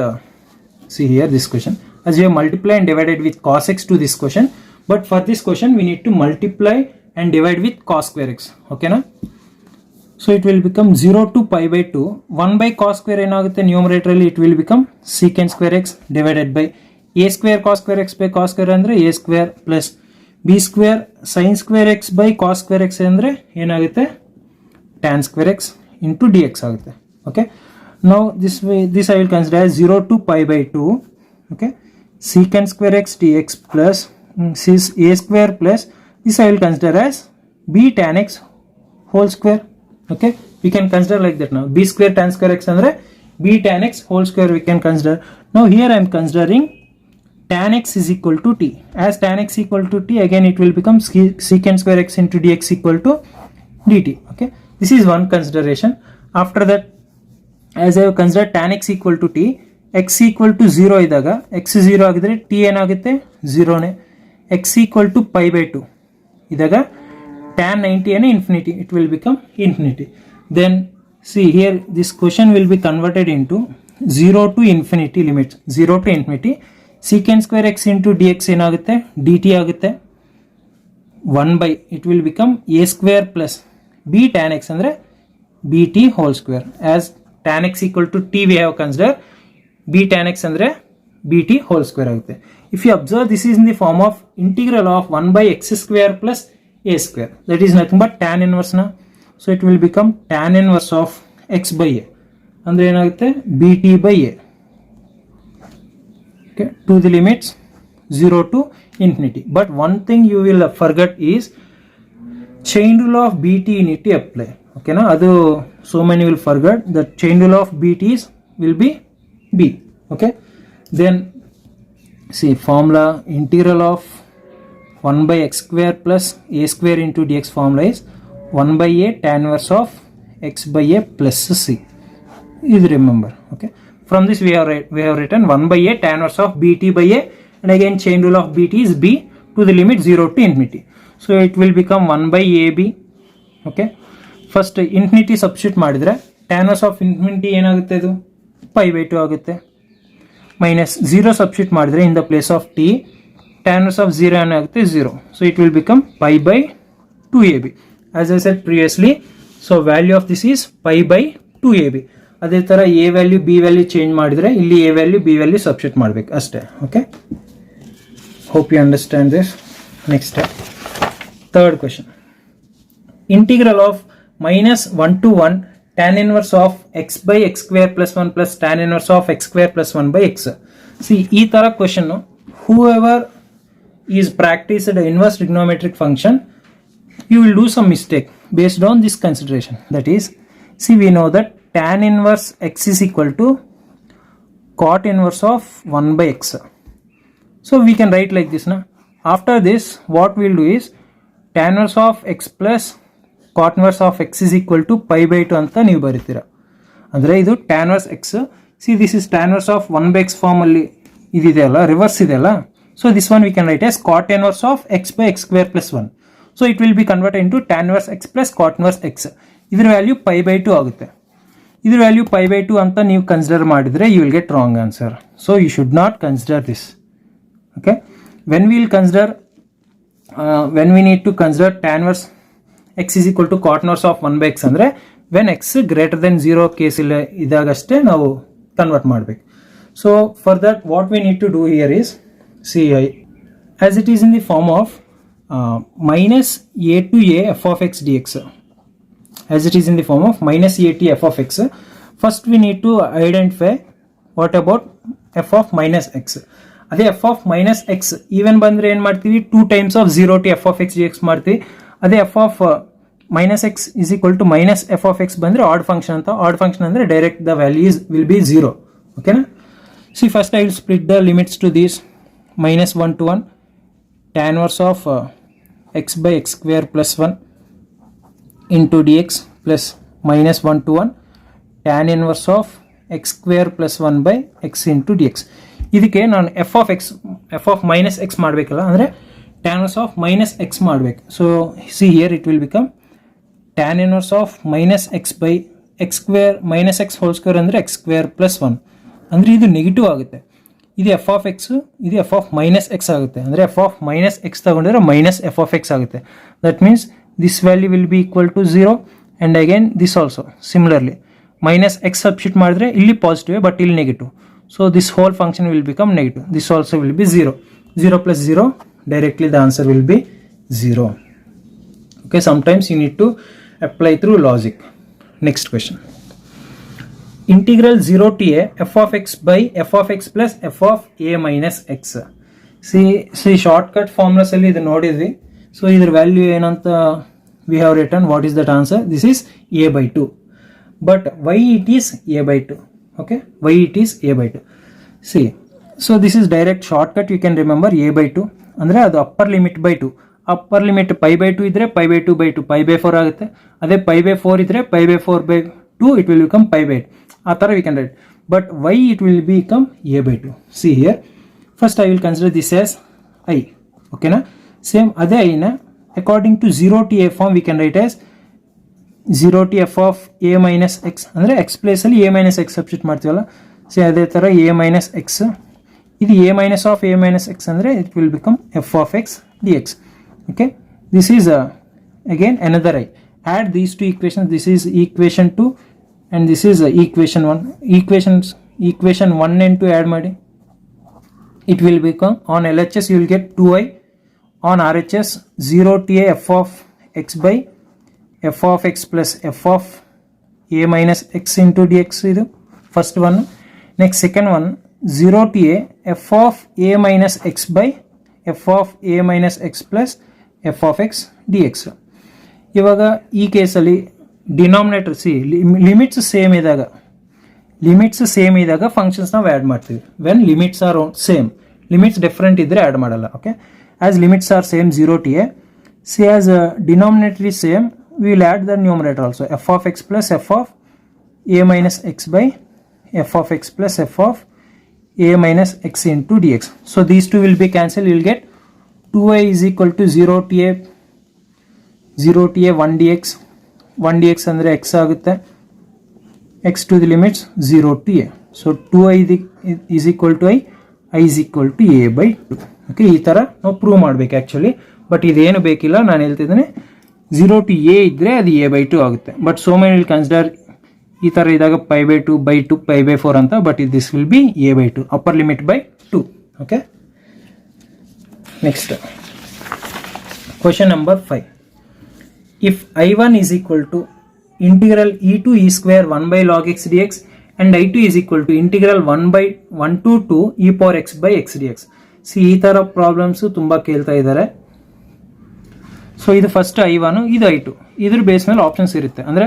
Speaker 1: see here this question, as we have multiply and divided with cos x to this question, but for this question we need to multiply and divide with cos square x. Okay na? So it will become 0 to pi by 2 1 by cos square ಏನಾಗುತ್ತೆ, ನ್ಯೂಮರೇಟರಲ್ಲಿ it will become secant square x divided by a square cos square x by cos square ಅಂದ್ರೆ a square plus b square sin square x by cos square x ಅಂದ್ರೆ ಏನಾಗುತ್ತೆ, tan square x into dx ಆಗುತ್ತೆ. Okay, now this I will consider as 0 to pi by 2. Okay, secant square x dx plus a square plus this I will consider as b tan x whole square. Okay, we can consider like that. Now b square tan square x andre b tan x whole square we can consider. Now here I am considering tan x is equal to t. As tan x equal to t, again it will become secant square x into dx equal to dt. Okay, this is one consideration. After that, as I have considered tan x equal to t, x equal to 0 ಇದ್ದಾಗ x 0 ಆಗಿದ್ರೆ t ಏನಾಗುತ್ತೆ, 0 ನೇ. x equal to pi by 2 ಇದ್ದಾಗ tan 90 and infinity, it will become infinity. Then see here this question will be converted into 0 to infinity limits, 0 to infinity. Secant square x into dx ಏನಾಗುತ್ತೆ, dt ಆಗುತ್ತೆ 1 by it will become a square plus b tan x ಅಂದ್ರೆ bt whole square. As tan x equal to t we have considered, b tan x ಅಂದ್ರೆ bt whole square ಆಗುತ್ತೆ. If you observe, this is in the form of integral of 1 by x square plus a square, that is nothing but tan inverse na. So it will become tan inverse of x by a andre enagutte, bt by a. Okay, to the limits 0 to infinity. But one thing you will forget is chain rule of bt you need to apply. Okay na, adu so many will forget that chain rule of bt is will be b. Okay, then see formula integral of 1 by x square plus a square into dx formula is 1 by a tan inverse of x by a plus c. Is remember. Okay, from this we have written 1 by a tan inverse of bt by a, and again chain rule of bt is b to the limit 0 to infinity. So it will become 1 by ab. Okay, first infinity substitute ಮಾಡಿದ್ರೆ tan inverse of infinity ಏನಾಗುತ್ತೆ, ಇದು pi by 2 ಆಗುತ್ತೆ. Minus 0 substitute ಮಾಡಿದ್ರೆ in the place of t, tan inverse of 0 ಏನಾಗುತ್ತೆ, 0. So it will become pi by 2ab. As I said previously, so value of this is pi by 2ab. ಅದೇ ತರ a value b value change ಮಾಡಿದ್ರೆ ಇಲ್ಲಿ a value b value substitute ಮಾಡಬೇಕು ಅಷ್ಟೇ. Okay, hope you understand this. Next third question, integral of minus 1 to 1 tan inverse of x by x square plus 1 plus tan inverse of x square plus 1 by x. See, ಈ ತರ question whoever is practiced inverse trigonometric function, you will do some mistake based on this consideration. That is, see, we know that tan inverse x is equal to cot inverse of 1 by x. So we can write like this now. After this, what we will do is tan inverse of x plus cot inverse of x is equal to pi by 2 ಅಂತ ನೀವು ಬರೀತೀರಾ. ಅಂದರೆ ಇದು tan inverse x. See this is tan inverse of 1/x formally ಇದಿದೆಯಲ್ಲ, reverse ಇದೆಯಲ್ಲ. So this one we can write as cot inverse of x by x square plus 1. So it will be converted into tan inverse x plus cot inverse x. ಇದ್ರ value π/2 ಆಗುತ್ತೆ. ಇದ್ರ value π/2 ಅಂತ ನೀವು consider ಮಾಡಿದರೆ you will get wrong answer. So you should not consider this. Okay, when we will consider when we need to consider tan inverse x is equal to cot inverse of 1/x ಅಂದರೆ when x greater than 0 case ಇಲ್ಲ ಇದಾಗಷ್ಟೇ ನಾವು convert ಮಾಡಬೇಕು. So for that what we need to do here is see as it is in the form of minus a to a f of x dx. As it is in the form of minus a to f of x, first we need to identify what about f of minus x. ಅದೇ f of minus x even ಬಂದರೆ ಏನು ಮಾಡ್ತೀವಿ, 2 times of 0 to f of x d x ಮಾಡ್ತೀವಿ. ಅದೇ f of minus x is equal to minus f of x ಬಂದರೆ odd function ಅಂತ. Odd function ಅಂದರೆ direct the values will be 0. ಓಕೆನಾ? See first I will split the limits to these minus 1 to 1 tan inverse of x by x square plus 1 into dx plus minus 1 to 1 tan inverse of x square plus 1 by x into dx. ಇದಕ್ಕೆ ನಾನು F of minus X ಮಾಡಬೇಕಲ್ಲ, ಅಂದರೆ tan inverse of minus x ಮಾಡಬೇಕು. So see here it will become tan inverse of minus x by x square minus x whole square ಅಂದರೆ x square plus 1. ಅಂದರೆ ಇದು negative ಆಗುತ್ತೆ. ಇದು f of x, ಇದು f of minus x ಆಗುತ್ತೆ. ಅಂದರೆ f of minus x ತಗೊಂಡಿದ್ರೆ minus f of x ಆಗುತ್ತೆ. That means this value will be equal to 0 and again this also similarly minus x substitute ಮಾಡಿದ್ರೆ ಇಲ್ಲಿ positive but ಇಲ್ಲಿ negative. So this whole function will become negative. This also will be 0. 0 plus 0, directly the answer will be 0. Okay, sometimes you need to apply through logic. Next question. Integral 0 to a f of x by f of x plus f of a minus x. See shortcut formulas alli idu nodidvi. So idar value enanta we have written. What is that answer? This is a by 2. But why it is a by 2? Okay, why it is a by 2? See, so this is direct shortcut. You can remember a by 2 ಅಂದ್ರೆ ಅದು upper limit by 2. Upper limit pi by 2 ಇದ್ರೆ pi by 2 by 2 pi by 4 ಆಗುತ್ತೆ. ಅದೇ pi by 4 ಇದ್ರೆ pi by 4 by 2 it will become pi by 8. ಆ ಥರ we can write. But why it will become a by 2? See here first I will consider this as I. ಓಕೆನಾ? Same ಅದೇ ಐನ according to 0 to a form we can write as 0 to f of a minus x ಅಂದರೆ x ಪ್ಲೇಸಲ್ಲಿ a minus x substitute ಮಾಡ್ತೀವಲ್ಲ. So ಅದೇ ಥರ a minus x, ಇದು a minus of a minus x ಅಂದರೆ it will become f of x dx. Okay, this is again another I. Add these two equations. This is equation 2 and this is equation 1. Equation 1 and 2 add ಮಾಡಿ. It will become, on LHS you will get 2i, on RHS 0 to a f of x by f of x plus f of a minus x into dx. ಇದು first one. Next second one 0 to a f of a minus x by f of a minus x plus f of x dx. ಇವಾಗ ಈ ಕೇಸಲ್ಲಿ denominator limits same ಇದ್ದಾಗ functions ನಾವು add ಮಾಡ್ತೀವಿ. When limits are same, limits different ಇದ್ದರೆ add ಮಾಡಲ್ಲ. Okay, as limits are same 0 to a, C as denominator is same, we will add the numerator also, f of x plus f of a minus x by f of x plus f of a minus x into dx. So these two will be cancelled. You will get 2i is equal to 0 to a 1 dx. 1 dx ಅಂದರೆ x ಆಗುತ್ತೆ, x to the limits 0 to a. So 2i is equal to I is equal to a by 2. Okay, ಈ ಥರ ನಾವು prove ಮಾಡಬೇಕು actually. But ಇದೇನು ಬೇಕಿಲ್ಲ, ನಾನು ಹೇಳ್ತಿದ್ದೇನೆ 0 to a ಇದ್ದರೆ ಅದು a by 2 ಆಗುತ್ತೆ. But so many will consider ಈ ಥರ ಇದ್ದಾಗ pi by 2 by 2 pi by 4 ಅಂತ. But this will be a by 2, upper limit by 2. Okay, next question number 5. ಇಫ್ I1 is equal to integral e to e square 1 by log x dx and I2 is equal to integral 1 to 2 e power x by x dx. C ಈ ಥರ problems ತುಂಬ ಕೇಳ್ತಾ ಇದ್ದಾರೆ. So ಇದು first I1, ಇದು I2. ಇದ್ರ base ಮೇಲೆ options ಇರುತ್ತೆ. ಅಂದರೆ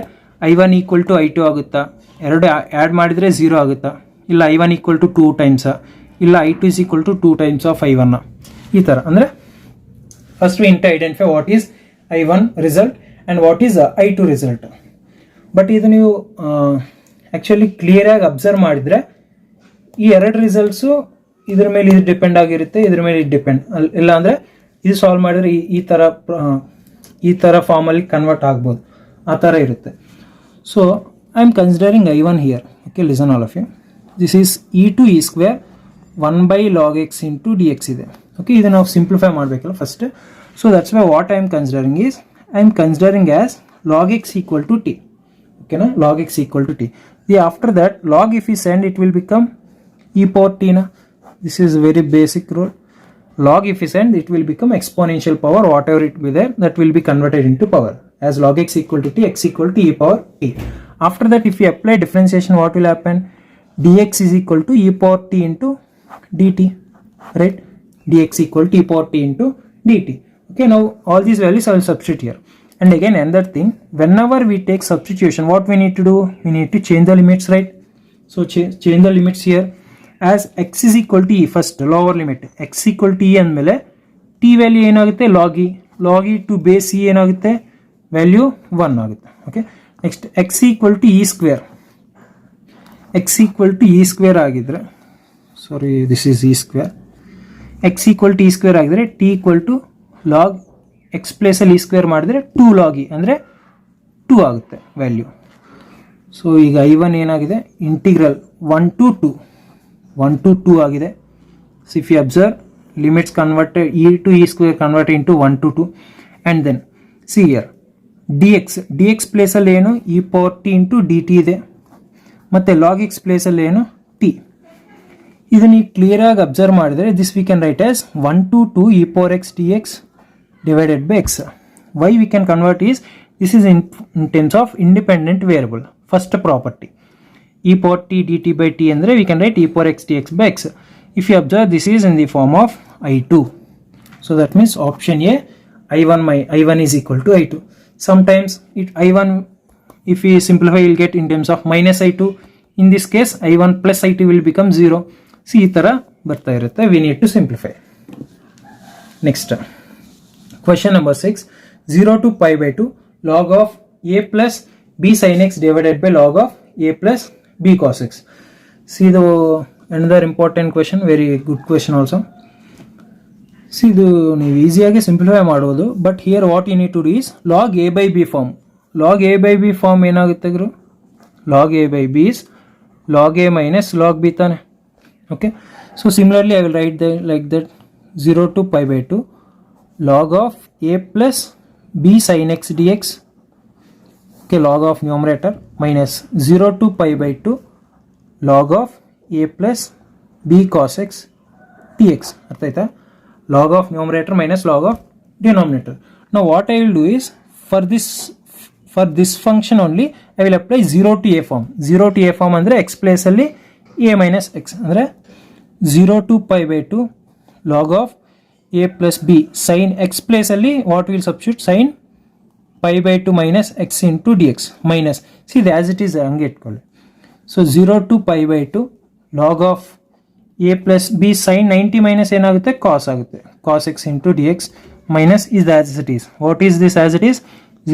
Speaker 1: I1 ಈಕ್ವಲ್ ಟು I2 ಆಗುತ್ತಾ, ಎರಡು ಆ್ಯಡ್ ಮಾಡಿದರೆ 0 ಆಗುತ್ತಾ, ಇಲ್ಲ I1 ಈಕ್ವಲ್ ಟು 2 ಟೈಮ್ಸಾ, ಇಲ್ಲ I2 is equal to 2 times of I1. ಈ ಥರ ಅಂದರೆ first we int identify what is I1 result and what is I2 result. But ಇದು ನೀವು ಆ್ಯಕ್ಚುಲಿ ಕ್ಲಿಯರಾಗಿ ಅಬ್ಸರ್ವ್ ಮಾಡಿದರೆ ಈ ಎರಡು ರಿಸಲ್ಟ್ಸು ಇದ್ರ ಮೇಲೆ ಇದು ಡಿಪೆಂಡ್ ಆಗಿರುತ್ತೆ, ಇದ್ರ ಮೇಲೆ ಇದು ಡಿಪೆಂಡ್ ಇಲ್ಲ ಅಂದರೆ ಇದು ಸಾಲ್ವ್ ಮಾಡಿದ್ರೆ ಈ ಥರ ಫಾರ್ಮಲ್ಲಿ ಕನ್ವರ್ಟ್ ಆಗ್ಬೋದು, ಆ ಥರ ಇರುತ್ತೆ. So I am considering I1 here. Okay, listen all of you. This is E2 E square 1/log x into dx ಇದೆ. ಓಕೆ, ಇದು ನಾವು ಸಿಂಪ್ಲಿಫೈ ಮಾಡಬೇಕಲ್ಲ first. So that's why what I am considering is I am considering as log x equal to t. ಓಕೆನಾ, log x equal to t. After that log if we send it will become e power t na. This is very basic rule. Log if we send it will become exponential power, whatever it be there, that will be converted into power as log x equal to t, x equal to e power t. After that if we apply differentiation, what will happen? Dx is equal to e power t into dt, right? Dx equal to e power t into dt. Okay, now all these values I will substitute here. And again another thing, whenever we take substitution, what we need to do? We need to change the limits, right? So change the limits here as x is equal to e, first lower limit x equal to e ಅಂದಮೇಲೆ t value ಏನಾಗುತ್ತೆ? log e to base e ಏನಾಗುತ್ತೆ? Value 1 ಆಗುತ್ತೆ. Okay, next x equal to e square, x equal to e square ಆಗಿದ್ರೆ, sorry this is e square, x equal to e square ಆಗಿದ್ರೆ t equal to log x ಪ್ಲೇಸಲ್ಲಿ e square ಮಾಡಿದ್ರೆ 2 log e ಅಂದರೆ 2 ಆಗುತ್ತೆ value. So ಈಗ I1 ಏನಾಗಿದೆ? Integral 1 to 2 ಆಗಿದೆ. So if you observe limits converted e to e square convert into 1 to 2 and then see here dx ಪ್ಲೇಸಲ್ಲಿ ಏನು? e power t into dt ಇದೆ, ಮತ್ತು ಲಾಗ್ x ಪ್ಲೇಸಲ್ಲಿ ಏನು? t. ಇದನ್ನು ಕ್ಲಿಯರಾಗಿ ಅಬ್ಸರ್ವ್ ಮಾಡಿದರೆ this we can write as 1 to 2 e power x dx divided by x. Why we can convert is this is in terms of independent variable, first property. E power t dt by t andre we can write e power x dx by x. If you observe, this is in the form of I2. So that means option A, I1 is equal to I2. Sometimes I1 if we simplify will get in terms of minus I2. In this case I1 plus I2 will become 0. See ee tara barta irutte, we need to simplify. Next question number 6, 0 to pi by 2 log of a plus b sin x divided by log of a plus b cos x. See the another important question, very good question also. See ಇದು ನೀವು ಈಸಿಯಾಗಿ simplify ಮಾಡ್ಬೋದು, but here what you need to do is log a by b form. Log a by b form ಏನಾಗುತ್ತೆ ಗುರು? Log a by b is log a minus log b ತಾನೆ. Okay, so similarly I will write like that 0 to pi by 2 log of a plus b sin x dx, okay, log of numerator minus 0 to pi by 2 log of a plus b cos x dx. ಅರ್ಥ ಆಯ್ತಾ? log of numerator minus log of denominator. Now what I will do is for this function only I will apply 0 to a form. 0 to a form ಅಂದರೆ x place ಅಲ್ಲಿ a minus x ಅಂದರೆ 0 to pi by 2 log of a plus b sin x place ಅಲ್ಲಿ what will substitute? sin pi by 2 minus x into dx minus, see the as it is ಹಂಗೆ ಇಟ್ಕೊಳ್ಳಿ. So 0 to pi by 2 log of a plus b sin 90 minus ಏನಾಗುತ್ತೆ? cos ಆಗುತ್ತೆ, cos x into dx minus is as it is. what is this as it is?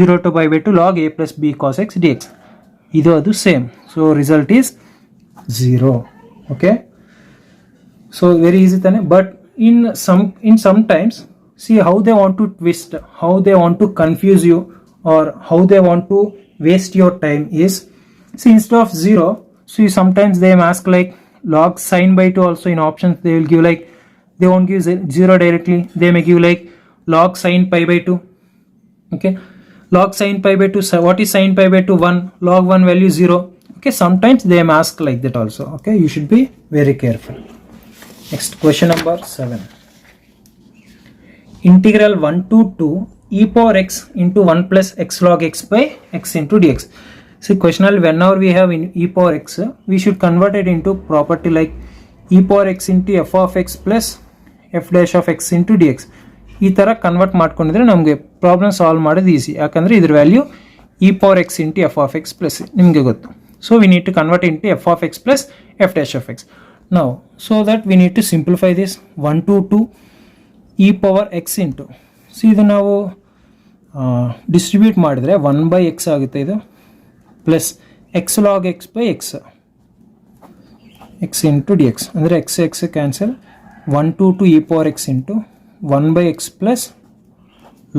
Speaker 1: 0 to pi by 2 log a plus b cos x dx. ಇದು ಅದು same, so result is 0. Okay, so very easy ತಾನೆ. But in sometimes see how they want to twist, how they want to confuse you, or how they want to waste your time is, see instead of 0, see sometimes they ask like log sin by 2 also. In options they will give like, they won't give 0 directly, they may give like log sin pi by 2. okay, log sin pi by 2, what is sin pi by 2? 1, log 1 value 0. okay, sometimes they may ask like that also. okay, you should be very careful. Next question number 7, integral 1 to 2 e power x into 1 plus x log x by x into dx. See questionally whenever we have in e power x, we should convert it into property like e power x into f of x plus f dash of x into dx. ಈ ಥರ convert ಮಾಡ್ಕೊಂಡಿದ್ರೆ ನಮಗೆ problem solve ಮಾಡೋದು easy, ಯಾಕಂದರೆ ಇದ್ರ value e power x into f of x plus ನಿಮಗೆ ಗೊತ್ತು. So we need to convert into f of x plus f dash of x. Now so that we need to simplify this 1 to 2 e power x into, see ಇದು ನಾವು distribute ಮಾಡಿದ್ರೆ 1 by x ಆಗುತ್ತೆ ಇದು, plus x log x by x into dx ಅಂದರೆ x cancel 1 to e power x into 1 by x plus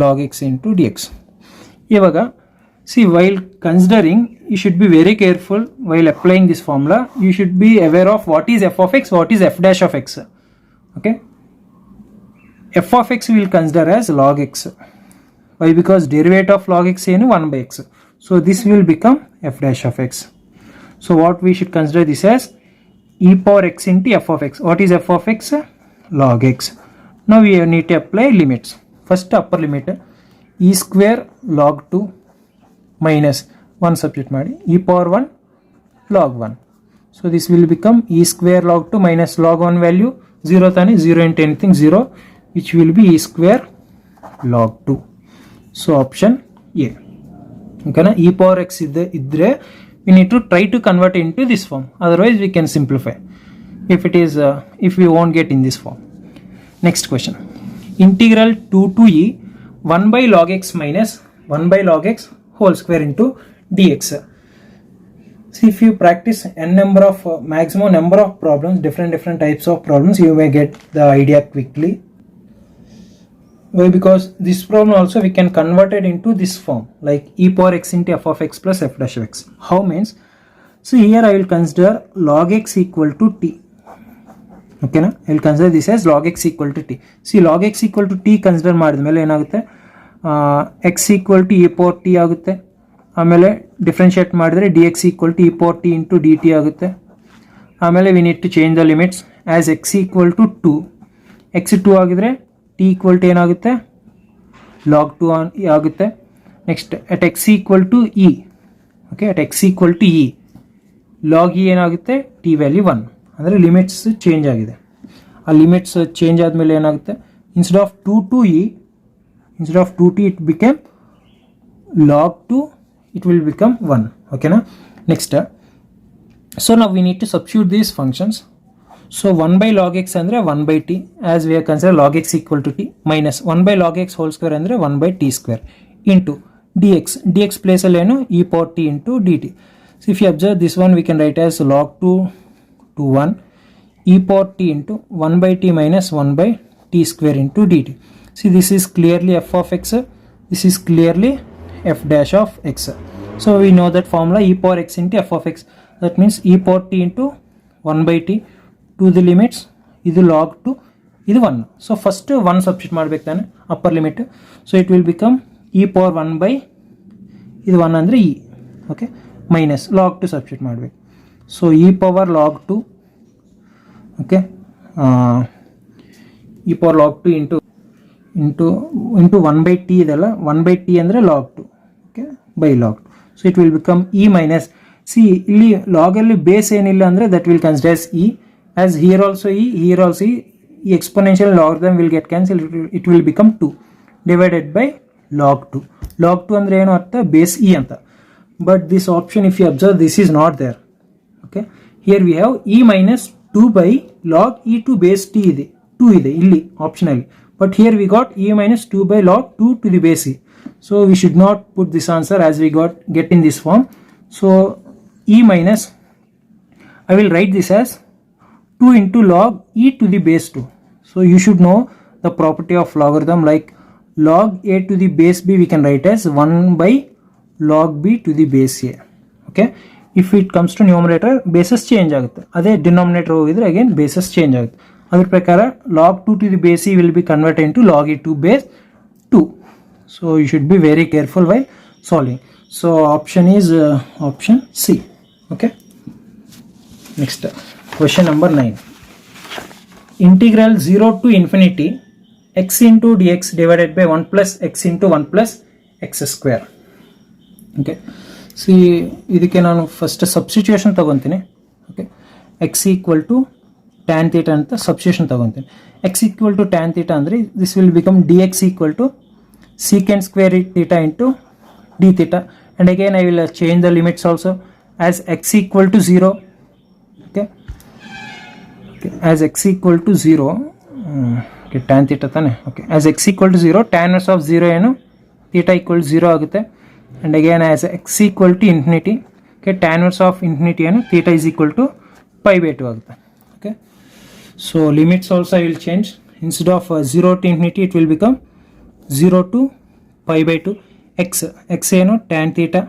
Speaker 1: log x into dx. ಇವಾಗ see, while considering, you should be very careful while applying this formula. You should be aware of what is f of x, what is f dash of x. Okay, f of x we will consider as log x. Why? Because derivative of log x is 1 by x. So this will become f dash of x. So what we should consider this as e power x into f of x. What is f of x? Log x. Now we need to apply limits. First upper limit e square log 2 minus 1 substitute ಮಾಡಿ e power 1 log 1. So this will become e square log 2 minus log 1 value 0 ತಾನೆ, 0 into anything 0, which will be e square log 2. So option A. Okay, e power x idre we need to try to convert into this form, otherwise we can simplify if it is if we won't get in this form. Next question, integral 2 to e 1 by log x minus 1 by log x whole square into dx. See, if you practice n number of maximum number of problems, different types of problems, you may get the idea quickly. Why? Because this problem also we can convert it into this form, like e power x into f of x plus f dash of x. How means? So here I will consider log x equal to t. Okay na? I will consider this as log x equal to t. See, log x equal to t consider ಮಾಡಿದ್ಮೇಲೆ ಏನಾಗುತ್ತೆ, x equal to e power t ಆಗುತ್ತೆ. ಆಮೇಲೆ differentiate ಮಾಡಿದ್ರೆ dx equal to e power t into dt ಆಗುತ್ತೆ. ಆಮೇಲೆ we need to change the limits as x equal to 2. x 2 ಆಗಿದ್ರೆ t equal to ಏನಾಗುತ್ತೆ, log 2 ಆಗುತ್ತೆ. Next at x equal to e, okay, at x equal to e log e ಏನಾಗುತ್ತೆ, t value 1. ಅಂದರೆ limits change ಆಗಿದೆ. ಆ limits change ಆದಮೇಲೆ ಏನಾಗುತ್ತೆ, instead of 2 to e, instead of 2t it became log 2, it will become 1. Okay na? Next, so now we need to substitute these functions. So 1 by log x andre 1 by t, as we have considered log x equal to t, minus 1 by log x whole square andre 1 by t square into dx. Dx place alenu e power t into dt. So if you observe this one, we can write as log 2 to 1 e power t into 1 by t minus 1 by t square into dt. See, this is clearly f of x, this is clearly f dash of x. So we know that formula e power x into f of x, that means e power t into 1 by t to the limits idu log 2 idu 1. So first 1 substitute ಮಾಡಬೇಕು ತಾನೆ upper limit. So it will become e power 1 by idu 1 andre e, okay, minus log 2 substitute ಮಾಡಬೇಕು. So e power log 2, okay, e power log 2 into 1 by t ಇದಲ್ಲ, 1 by t ಅಂದರೆ log 2, okay, by log 2. So it will become e minus, see ಇಲ್ಲಿ log ಅಲ್ಲಿ base ಏನಿಲ್ಲ ಅಂದರೆ that will consider as e, as here also e, here also e, exponential logarithm will get cancelled, it will become 2 divided by log 2. log 2 ಅಂದರೆ ಏನು ಅರ್ಥ, base e ಅಂತ. But this option, if you observe, this is not there. Okay, here we have e minus 2 by log e to base t ಇದೆ, 2 ಇದೆ ಇಲ್ಲಿ ಆಪ್ಷನಲ್ಲಿ. But here we got e minus 2 by log 2 to the base e. So we should not put this answer as we get in this form. So e minus, I will write this as 2 into log e to the base 2. So you should know the property of logarithm, like log a to the base b we can write as 1 by log b to the base a. Okay, if it comes to numerator, bases change ಆಗುತ್ತೆ. ಅದೇ denominator ಹೋಗಿದ್ರೆ again bases change ಆಗುತ್ತೆ. ಅದರ ಪ್ರಕಾರ log 2 to the base e will be converted into log e to base 2. So you should be very careful while solving. So option is option C. Okay, next question number 9, integral 0 to infinity x into dx divided by 1 plus x into 1 plus x square. Okay, see, ಇದಕ್ಕೆ ನಾನು first substitution ತಗೊಂತೀನಿ. Okay, x equal to tan theta ಅಂತ substitution ತಗೊಂತೀನಿ. x equal to tan theta ಅಂದರೆ this will become dx equal to secant square theta into d theta, and again I will change the limits also as x equal to 0. Okay, as x equal to 0, okay, tan theta ತಾನೆ. Okay, as x equal to 0, tan inverse of 0 ಏನು, theta equal to 0 ಆಗುತ್ತೆ. And again as x equal to infinity, Okay, tan inverse of infinity ಏನು theta is equal to pi by 2 ಆಗುತ್ತೆ. Okay, so limits also I will change. Instead of 0 to infinity it will become 0 to pi by 2. x ಏನು tan theta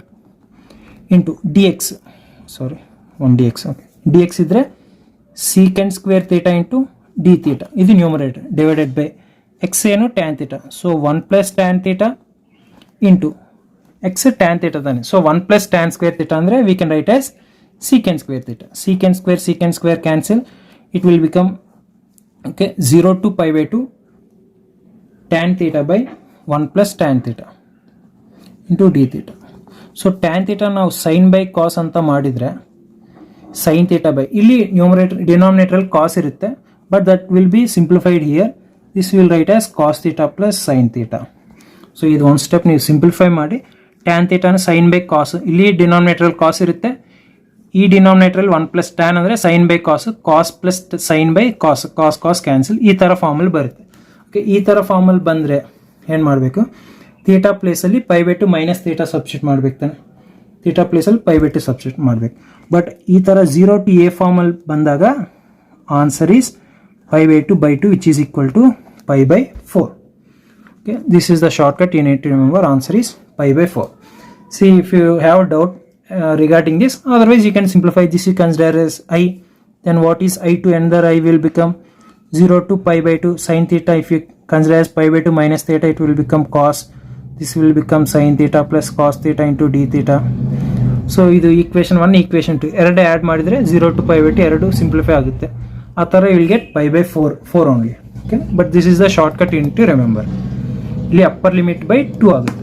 Speaker 1: into dx, sorry 1 dx. Okay, dx ಇದ್ರೆ secant square theta into d theta, ಇದು numerator, divided by x ಏನು tan theta, so 1 plus tan theta into x tan theta ತಾನೆ, so 1 plus tan square theta ಅಂದ್ರೆ we can write as secant square theta. Secant square cancel, it will become okay 0 to pi by 2 tan theta by 1 plus tan theta into d theta. So tan theta ನಾವು sin by cos ಅಂತ ಮಾಡಿದ್ರೆ sin theta by, ಇಲ್ಲಿ numerator denominator ಅಲ್ಲಿ cos ಇರುತ್ತೆ, but that will be simplified here. This will write as cos theta plus sin theta. So ಇದು ಒಂದು step ನೀವು simplify ಮಾಡಿ tan theta ನ sin by cos, ಇಲ್ಲಿ ಡಿನಾಮಿನೇಟರ್ ಅಲ್ಲಿ cos ಇರುತ್ತೆ, ಈ ಡಿನಾಮಿನೇಟರ್ ಅಲ್ಲಿ 1 plus tan ಅಂದ್ರೆ sin by cos, cos plus sin by cos cancel, ಈ ತರ ಫಾರ್ಮ್ ಅಲ್ಲಿ ಬರುತ್ತೆ. ಓಕೆ, ಈ ತರ ಫಾರ್ಮ್ ಅಲ್ಲಿ ಬಂದ್ರೆ ಏನ್ ಮಾಡಬೇಕು, ಥೀಟಾ ಪ್ಲೇಸ್ ಅಲ್ಲಿ pi by 2 minus theta substitute ಮಾಡ್ಬೇಕು ತಾನೆ, ಥೀಟಾ ಪ್ಲೇಸ್ ಅಲ್ಲಿ pi by 2 ಸಬ್ಸ್ಟಿಟ್ಯೂಟ್ ಮಾಡ್ಬೇಕು. ಬಟ್ ಈ ತರ 0 to a ಫಾರ್ಮ್ ಅಲ್ಲಿ ಬಂದಾಗ answer is pi by 2 by 2 which is equal to pi by 4. Okay, this is the shortcut you need to remember. Answer is pi by 4. See, if you have doubt regarding this, otherwise you can simplify this, you consider as I, then what is I to another I will become 0 to pi by 2 sin theta. If you consider as pi by 2 minus theta, it will become cos, this will become sin theta plus cos theta into d theta. So ಇದು equation 1 equation 2 ಎರಡು add ಮಾಡಿದರೆ 0 to pi by 2 ಎರಡು simplify ಆಗುತ್ತೆ. ಆ ಥರ you will get pi by 4 only. Okay, but this is the shortcut you need to remember. ಇಲ್ಲಿ upper limit by 2 ಆಗುತ್ತೆ.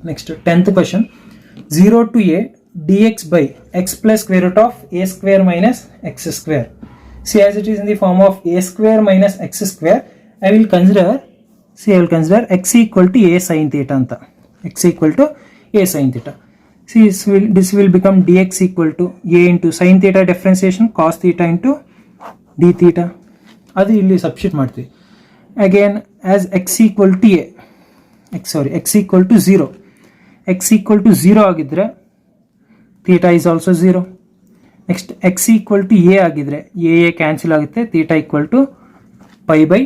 Speaker 1: Next 10th question, 0 to a dx by x plus square root of a square minus x square. See, as it is in the form of a square minus x square, I will consider x equal to a sin theta anta, x equal to a sin theta. See, this will become dx equal to a into sin theta differentiation cos theta into d theta. ಅದು ಇಲ್ಲಿ substitute ಮಾಡ್ತೀವಿ. Again as x equal to a, x equal to 0, x equal to 0 ಆಗಿದ್ರೆ theta is also 0. Next x equal to a ಆಗಿದ್ರೆ a cancel ಆಗುತ್ತೆ, theta equal to pi by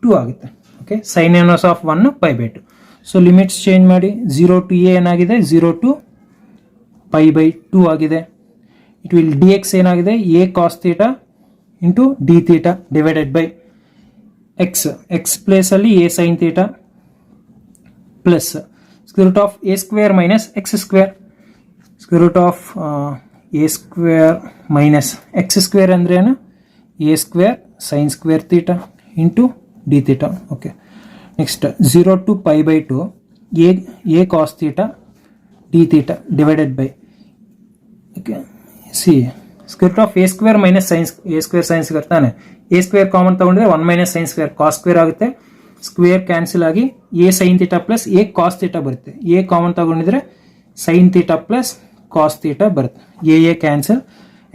Speaker 1: 2 ಆಗುತ್ತೆ. Okay, sin inverse of 1 pi by 2. So limits change ಮಾಡಿ 0 to a ಏನಾಗಿದೆ 0 to pi by 2 ಆಗಿದೆ. It will dx ಏನಾಗಿದೆ a cos theta into d theta divided by x place ಅಲ್ಲಿ a sin theta plus square root of a square minus x square, square root of a square minus x square ಅಂದ್ರೆ ಏನು a square sin square theta into d theta. Okay, next 0 to pi by 2 a cos theta d theta divided by, okay, see square root of a square minus sin a square sin square ತಾನೆ, a square common ತಗೊಂಡ್ರೆ 1 minus sin square cos square ಆಗುತ್ತೆ, square cancel ಆಗಿ a sin theta plus a cos theta ಬರುತ್ತೆ, a common ತಗೊಂಡಿದ್ರೆ sin theta plus cos theta ಬರುತ್ತೆ, a cancel,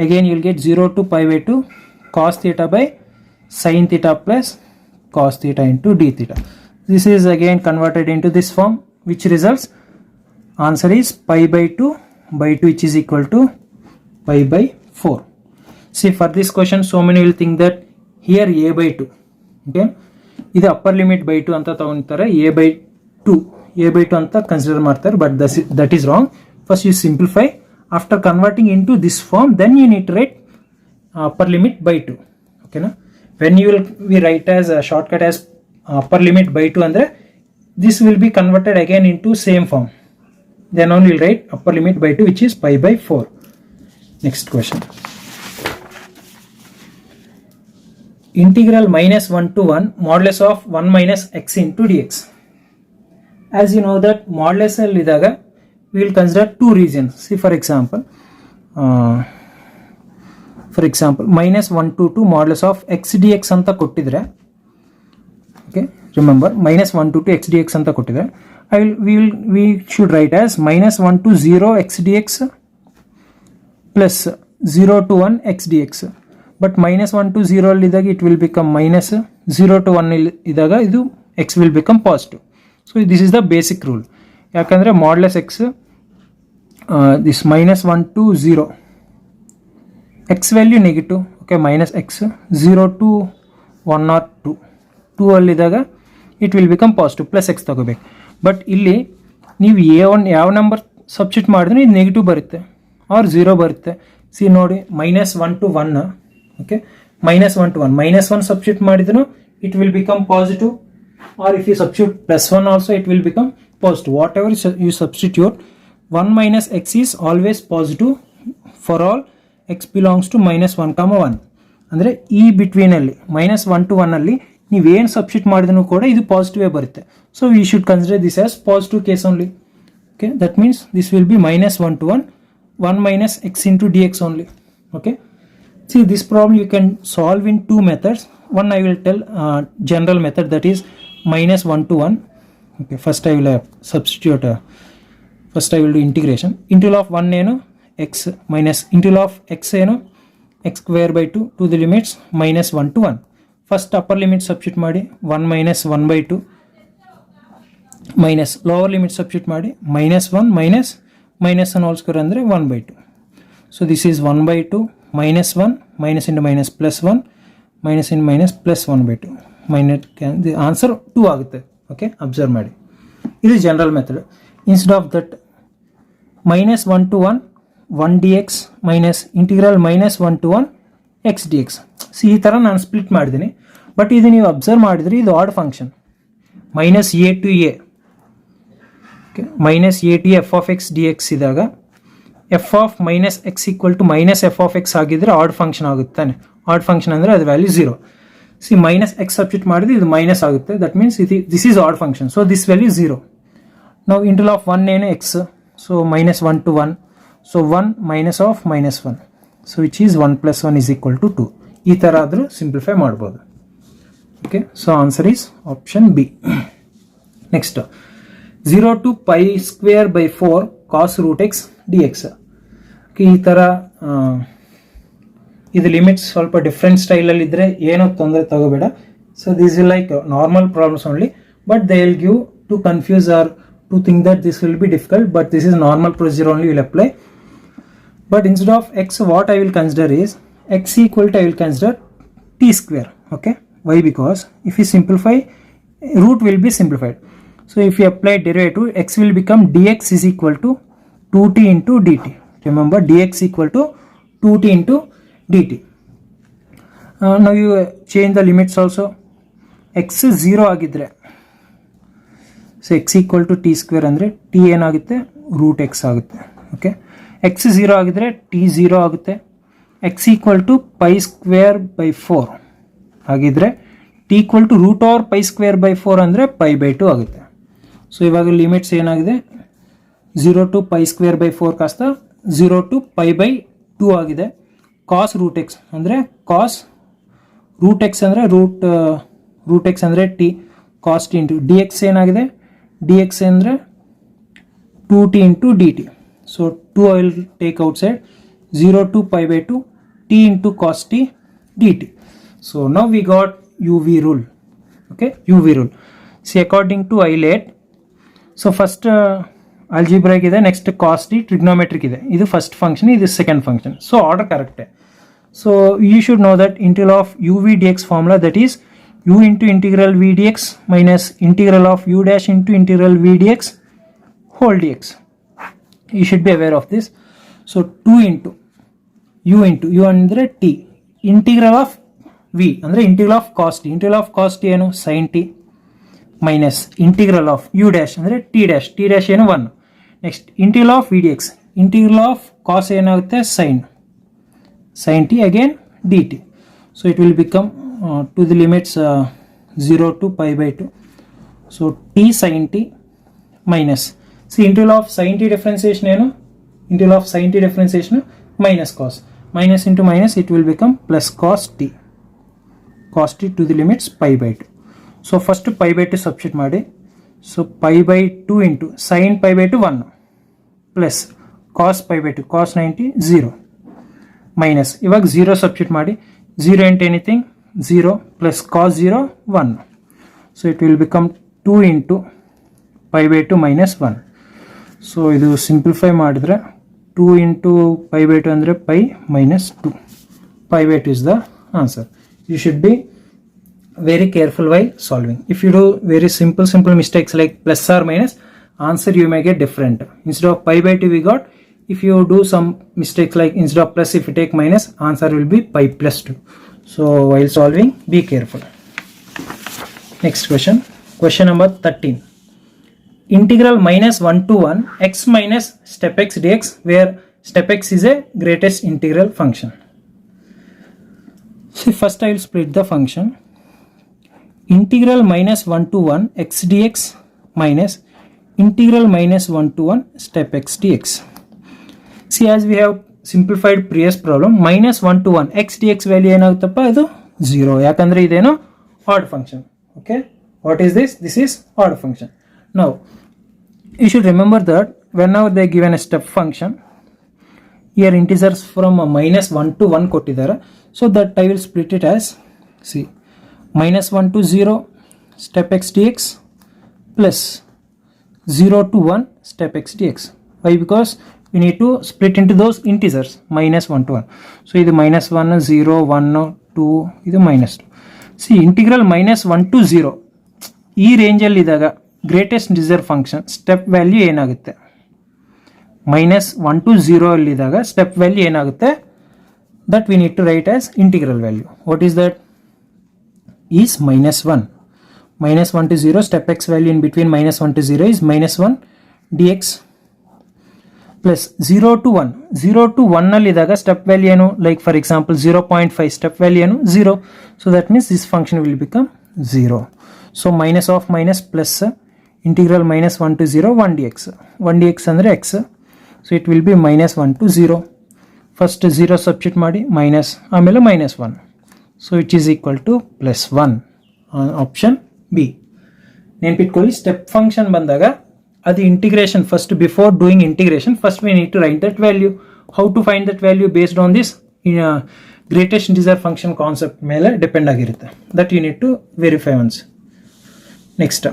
Speaker 1: again you will get 0 to pi by 2 cos theta by sin theta plus cos theta into d theta. This is again converted into this form, which results answer is pi by 2 which is equal to pi by 4. See, for this question so many will think that here a by 2, okay, ಇದು upper limit by 2 ಅಂತ ತಗೊಂತಾರೆ, a by 2 ಅಂತ consider ಮಾಡ್ತಾರೆ, but that is wrong. First you simplify, after converting into this form then you need to write upper limit by 2. okay na, when you will we write as a shortcut as upper limit by 2 andre this will be converted again into same form, then only we'll write upper limit by 2 which is pi by 4. Next question, integral minus 1 to 1 modulus of 1 minus x into dx. As you know that modulus ಅಲ್ಲಿ ಇದ್ದಾಗ we will consider two regions. See, for example minus 1 to 2 modulus of x dx ಅಂತ ಕೊಟ್ಟಿದ್ರೆ, okay, remember minus 1 to 2 x dx ಅಂತ ಕೊಟ್ಟಿದ್ರೆ we should write as minus 1 to 0 x dx plus 0 to 1 x dx. but minus 1 to 0 ಅಲ್ಲಿ ಇದ್ದಾಗ it will become minus, 0 to 1 ಇದ್ದಾಗ ಇದು x will become positive. So this is the basic rule. ಯಾಕಂದ್ರೆ modulus x this minus 1 to 0, x value negative, okay, minus x 0 to 1 or 2 ಅಲ್ಲಿದ್ದಾಗ it will become positive, plus x ತಗೋಬೇಕು. But ಇಲ್ಲಿ ನೀವು ಯಾವ number substitute ಮಾಡಿದ್ರೆ ಇದು negative ಬರುತ್ತೆ R 0 ಬರುತ್ತೆ. C ನೋಡಿ, minus 1 to 1, okay, minus 1 to 1, minus 1 substitute ಮಾಡಿದ್ರು it will become positive, or if you substitute plus 1 also it will become positive. Whatever you substitute, 1 minus x is always positive for all x belongs to minus 1 comma 1. ಅಂದರೆ ಈ between ಅಲ್ಲಿ minus 1 to 1 ಅಲ್ಲಿ ನೀವೇನು substitute ಮಾಡಿದ್ರು ಕೂಡ ಇದು positive ಬರುತ್ತೆ. So we should consider this as positive case only. Okay, that means this will B minus 1 to 1, 1 minus x into dx only. Okay, see this problem you can solve in two methods. One I will tell general method, that is minus 1 to 1. Okay, first I will substitute, first I will do integration. Integral of 1 ಏನು x minus integral of x ಏನು x square by 2 to the limits minus 1 to 1. First upper limit substitute ಮಾಡಿ 1 minus 1 by 2 minus lower limit substitute ಮಾಡಿ minus 1 minus minus and all square ಅಂದರೆ 1 by 2. So this is 1 by 2 minus 1 minus into minus plus 1 minus into minus plus 1 by 2 minus, the answer 2 ಆಗುತ್ತೆ. Okay, observe ಮಾಡಿ, ಇದು general method. Instead of that minus 1 to 1 1 dx minus integral minus 1 to 1 x dx. C ಈ ಥರ ನಾನು split ಮಾಡಿದ್ದೀನಿ. But ಇದು ನೀವು observe ಮಾಡಿದ್ರೆ ಇದು odd function, minus a to a, okay, minus a to f of x d x ಇದ್ದಾಗ f of minus x equal to minus f of x ಆಗಿದ್ರೆ ಆಡ್ ಫಂಕ್ಷನ್ ಆಗುತ್ತಾನೆ. ಆಡ್ ಫಂಕ್ಷನ್ ಅಂದರೆ ಅದು value 0. See minus x substitute ಮಾಡಿದ್ರೆ ಇದು minus ಆಗುತ್ತೆ. That means this is odd function, so this value 0. ನಾವು interval of 1 ಏನು x, so minus 1 to 1, so 1 minus of minus 1, so which is 1 plus 1 is equal to 2. ಈ ಥರ ಆದರೂ simplify ಮಾಡ್ಬೋದು. Okay, so answer is option B. Next 0 to pi square by 4 cos root x dx. Okay, ಈ ಥರ ಇದು limits ಸ್ವಲ್ಪ different ಸ್ಟೈಲಲ್ಲಿ ಇದ್ದರೆ ಏನೋ ತೊಂದರೆ ತಗೋಬೇಡ. So this is like normal problems only, but they will give to confuse or to think that this will be difficult, but this is normal procedure only will apply. But instead of x, what I will consider is x equal to I will consider t square. Okay, why? Because if you simplify, root will be simplified. So if you apply derivative, x will become dx is equal to 2t into dt. Remember, dx equal to 2t into dt. Now you change the limits also. x 0 ಆಗಿದ್ರೆ, so x equal to t square ಅಂದರೆ t ಏನಾಗುತ್ತೆ, root x ಆಗುತ್ತೆ. Okay, x 0 ಆಗಿದ್ರೆ t 0 ಆಗುತ್ತೆ. X equal to pi square by 4 ಆಗಿದ್ರೆ t equal to root over pi square by 4 ಅಂದರೆ pi by 2 ಆಗುತ್ತೆ. So ಇವಾಗ ಲಿಮಿಟ್ಸ್ ಏನಾಗಿದೆ, 0 ಟು ಪೈ ಸ್ಕ್ವೇರ್ ಬೈ 4 ಕಾಸ್ತ 0 ಟು ಪೈ ಬೈ 2 ಆಗಿದೆ. ಕಾಸ್ ರೂಟ್ ಎಕ್ಸ್ ಅಂದರೆ ಕಾಸ್ ರೂಟ್ ಎಕ್ಸ್ ಅಂದರೆ root x ಅಂದರೆ t, cos t into d x ಏನಾಗಿದೆ, ಡಿ ಎಕ್ಸ್ ಅಂದರೆ 2t into dt. So 2 I will take outside, 0 to pi by 2 t into cos t dt. So now we got UV rule. Okay, UV rule. See, according to Euler, so first algebraic ಇದೆ, next cos t trigonometric ಇದೆ. ಇದು first function, ಇದು second function. So order correct. So you should know that integral of UV dx formula, that is u into integral v dx minus integral of u dash into integral v dx whole dx. You should be aware of this. So 2 into u andre t, integral of v andre integral of cos t, integral of cos t ಏನು sin t minus integral of u dash andre t dash ಏನು 1. Next integral of v dx, integral of cos ಏನಾಗುತ್ತೆ sin t again dt. So it will become to the limits 0 to pi by 2. So t sin t minus, see integral of sin t differentiation ಏನು, integral of sin t differentiation minus cos, minus into minus it will become plus cos t to the limits pi by 2. So first pi by 2 substitute ಮಾಡಿ, so pi by 2 into sin pi by 2 1 plus cos pi by 2 cos 90 0 minus, ಇವಾಗ 0 substitute ಮಾಡಿ, 0 into anything 0 plus cos 0 1. So it will become 2 into pi by 2 minus 1. So ಇದು simplify ಮಾಡಿದ್ರೆ 2 into pi by 2 andre pi minus 2. Pi by 2 is the answer. You should be very careful while solving. If you do very simple mistakes like plus or minus, answer you may get different. Instead of pi by 2 we got, if you do some mistakes like instead of plus if you take minus, answer will be pi plus 2. So while solving, be careful. Next question, question number 13. Integral minus 1 to 1 x minus step x dx, where step x is a greatest integral function. So first I will split the function. Integral minus 1 to 1 x dx minus integral minus 1 to 1 step x dx. See, as we have simplified previous problem, minus 1 to 1 x dx value ಏನಾಗುತ್ತಪ್ಪ ಇದು 0, ಯಾಕಂದ್ರೆ ಇದೇನೋ odd function. Okay, what is this? This is odd function. Now you should remember that whenever they given a step function, here integers from minus 1 to 1 ಕೊಟ್ಟಿದ್ದಾರೆ. So that I will split it as, see, minus 1 to 0 step x dx plus 0 to 1 step x dx. Why? Because we need to split into those integers minus 1 to 1. So this minus 1, 0, 1, 2, this minus 2. See, integral minus 1 to 0 ಈ ರೇಂಜಲ್ಲಿ ಇದ್ದಾಗ greatest integer function step value ಏನಾಗುತ್ತೆ, minus 1 to 0 ಅಲ್ಲಿ ಇದ್ದಾಗ step value ಏನಾಗುತ್ತೆ, that we need to write as integral value. What is that? Is minus 1. Minus 1 to 0, step x value in between minus 1 to 0 is minus 1 dx plus 0 to 1. 0 to 1 ಅಲ್ಲಿ ಇದ್ದಾಗ step value ಏನು, like for example 0.5 step value ಏನು 0. So that means this function will become 0. So minus of minus plus integral minus 1 to 0 1 dx. 1 dx ಅಂದ್ರೆ x. So it will be minus 1 to 0. First 0 substitute ಮಾಡಿ minus ಆಮೇಲೆ minus 1. So it is equal to plus 1 on option B. ನೆನಪಿಟ್ಕೊಳ್ಳಿ, step function ಬಂದಾಗ ಅದು integration first, before doing integration first we need to write that value. How to find that value based on this greatest integer function concept ಮೇಲೆ depend ಆಗಿರುತ್ತೆ. That you need to verify once. Next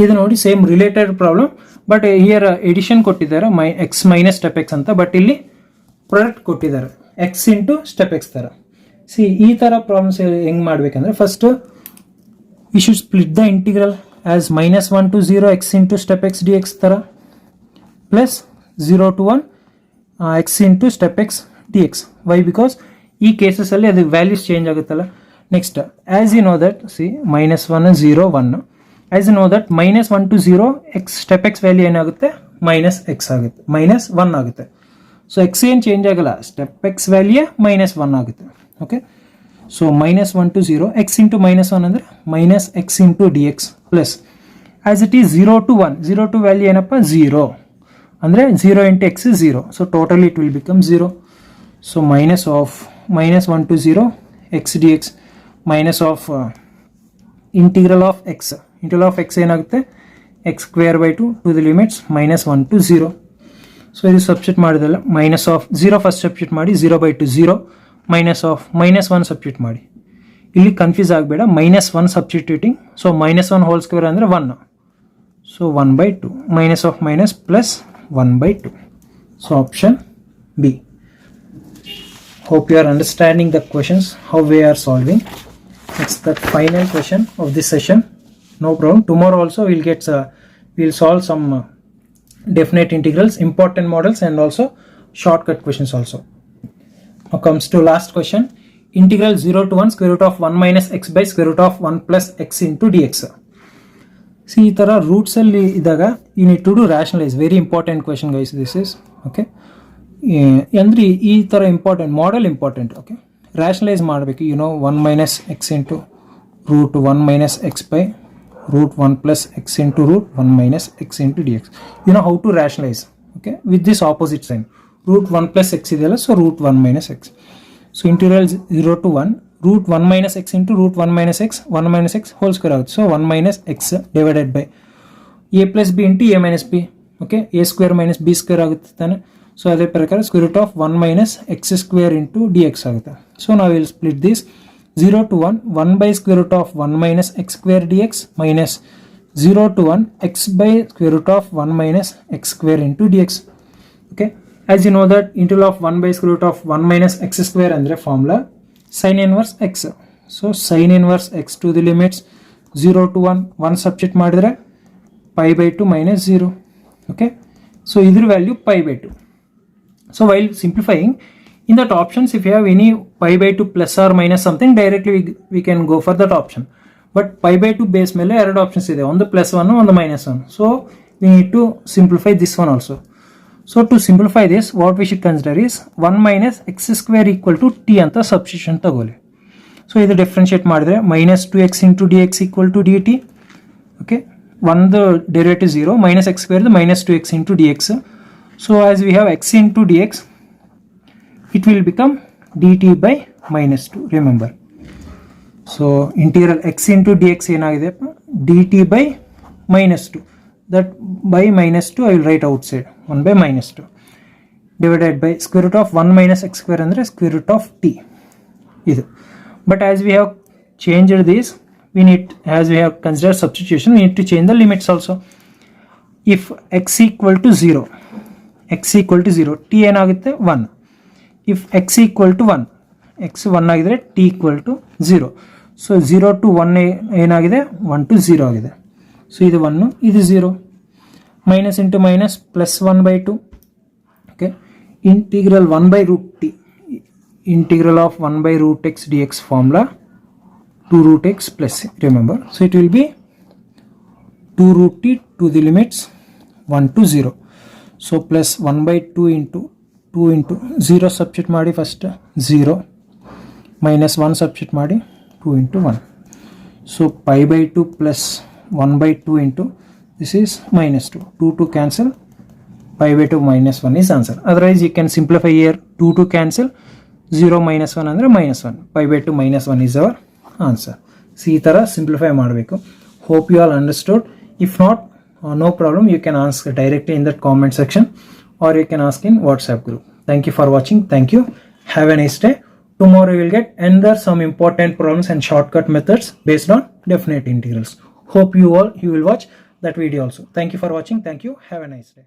Speaker 1: ಇದು ನೋಡಿ same related problem, but here addition ಕೊಟ್ಟಿದ್ದಾರೆ x minus step x ಅಂತ, but ಇಲ್ಲಿ product ಕೊಟ್ಟಿದ್ದಾರೆ x into step x ಥರ. See ಈ ಥರ ಪ್ರಾಬ್ಲಮ್ಸ್ ಹೆಂಗೆ ಮಾಡಬೇಕಂದ್ರೆ first we should split the integral as minus 1 to 0 x into step x dx ಥರ plus 0 to 1 x into step x dx. Why? Because ಈ ಕೇಸಸಲ್ಲಿ ಅದು ವ್ಯಾಲ್ಯೂಸ್ ಚೇಂಜ್ ಆಗುತ್ತಲ್ಲ. Next as you know that, see minus 1 0 1, as you know that minus 1 to 0 x step x value ಏನಾಗುತ್ತೆ, minus x ಆಗುತ್ತೆ, minus 1 ಆಗುತ್ತೆ. So x ಏನು change ಆಗಲ್ಲ, step x value minus 1 ಆಗುತ್ತೆ. Okay, so minus 1 to 0 x into minus 1 ಅಂದರೆ minus x into dx plus as it is 0 to 1, 0 to value ಏನಪ್ಪ 0 ಅಂದರೆ 0 into x is 0. So totally it will become 0. So minus 1 to 0 x dx minus of integral of x ಏನಾಗುತ್ತೆ, x square by 2 to the limits minus 1 to 0. So ಇದು substitute ಮಾಡಿದಲ್ಲ, minus of 0 first substitute ಮಾಡಿ 0 by 2 0, minus of minus 1 substitute ಮಾಡಿ. ಇಲ್ಲಿ confuse ಆಗಬೇಡ, minus 1 substituting. So minus 1 whole square ಅಂದರೆ 1. So 1 by 2 minus of minus plus 1 by 2. So option B. Hope you are understanding the questions, how we are solving. It's the final question of this session. No problem. Tomorrow also we'll solve some definite integrals, important models, and also shortcut questions also. Now comes to last question. Integral 0 to 1 square root of 1 minus x by square root of 1 plus x into dx. See, ಈ ಥರ roots ಅಲ್ಲಿ ಇದ್ದಾಗ you need to do rationalize. Very important question guys, this is. Okay, ಅಂದ್ರೆ ಈ ಥರ important model important. Okay, rationalise ಮಾಡಬೇಕು. 1 minus x into root 1 minus x by root 1 plus x into root 1 minus x into dx. You know how to rationalize. Okay, with this opposite sign, root 1 plus x ಇದೆಯಲ್ಲ, so root 1 minus x. So integral 0 to 1 root 1 minus x into root 1 minus x whole square ಆಗುತ್ತೆ. So 1 minus x divided by a plus b into a minus b. Okay, a square minus b square ಆಗುತ್ತೆ ತಾನೆ. So ಅದೇ ಪ್ರಕಾರ square root of 1 minus x square into dx ಆಗುತ್ತೆ. So now we will split this 0 to 1 by square root of 1 minus x square dx minus 0 to 1 x by square root of 1 minus x square into dx. Okay, as you know that integral of 1 by square root of 1 minus x square andre formula sin inverse x. So sin inverse x to the limits 0 to 1 substitute madidre pi by 2 minus 0. Okay, so either value pi by 2. So while simplifying in that options, if you have any pi by 2 plus or minus something, directly we can go for that option. But pi by 2 base mele ಎರಡು options ಇದೆ, ಒಂದು plus 1 ಒಂದು minus 1. So we need to simplify this one also. So to simplify this, what we should consider is 1 minus x square equal to t ಅಂತ substitution ತಗೊಳ್ಳಿ. So ಇದು differentiate ಮಾಡಿದ್ರೆ minus 2x into dx equal to dt. Okay, one the derivative 0, minus x square the minus 2x into dx. So as we have x into dx, it will become dt by minus 2, remember. So integral x into dx ಏನಾಗಿದೆ dt by minus 2, that by minus 2 I will write outside 1 by minus 2 divided by square root of 1 minus x square andre square root of t idu. But as we have changed this, we need, as we have considered substitution, we need to change the limits also. If x equal to 0, t ಏನಾಗುತ್ತೆ 1. If x equal to 1, x 1 ಆಗಿದ್ರೆ t equal to 0. So 0 to 1 ಏನಾಗಿದೆ 1 to 0 ಆಗಿದೆ. So ಇದು 1, ಇದು 0. Minus into minus plus 1 by 2. Okay, integral 1 by root t, integral of 1 by root x dx formula 2 root x plus, remember. So it will be 2 root t to the limits 1 to 0. So plus 1 by 2 into 0 substitute ಮಾಡಿ first 0 minus 1 substitute ಮಾಡಿ 2 into 1. So pi by 2 plus 1 by 2 into this is minus 2. 2 cancel, pi by 2 minus 1 is answer. Otherwise you can simplify here, 2 cancel, 0 minus 1 andre minus 1, pi by 2 minus 1 is our answer. So ee tara simplify ಮಾಡಬೇಕು. Hope you all understood. If not, no problem, you can ask directly in that comment section or you can ask in WhatsApp group. Thank you for watching. Thank you. Have a nice day. Tomorrow we will get another some important problems and shortcut methods based on definite integrals. Hope you will watch that video also. Thank you for watching. Thank you. Have a nice day.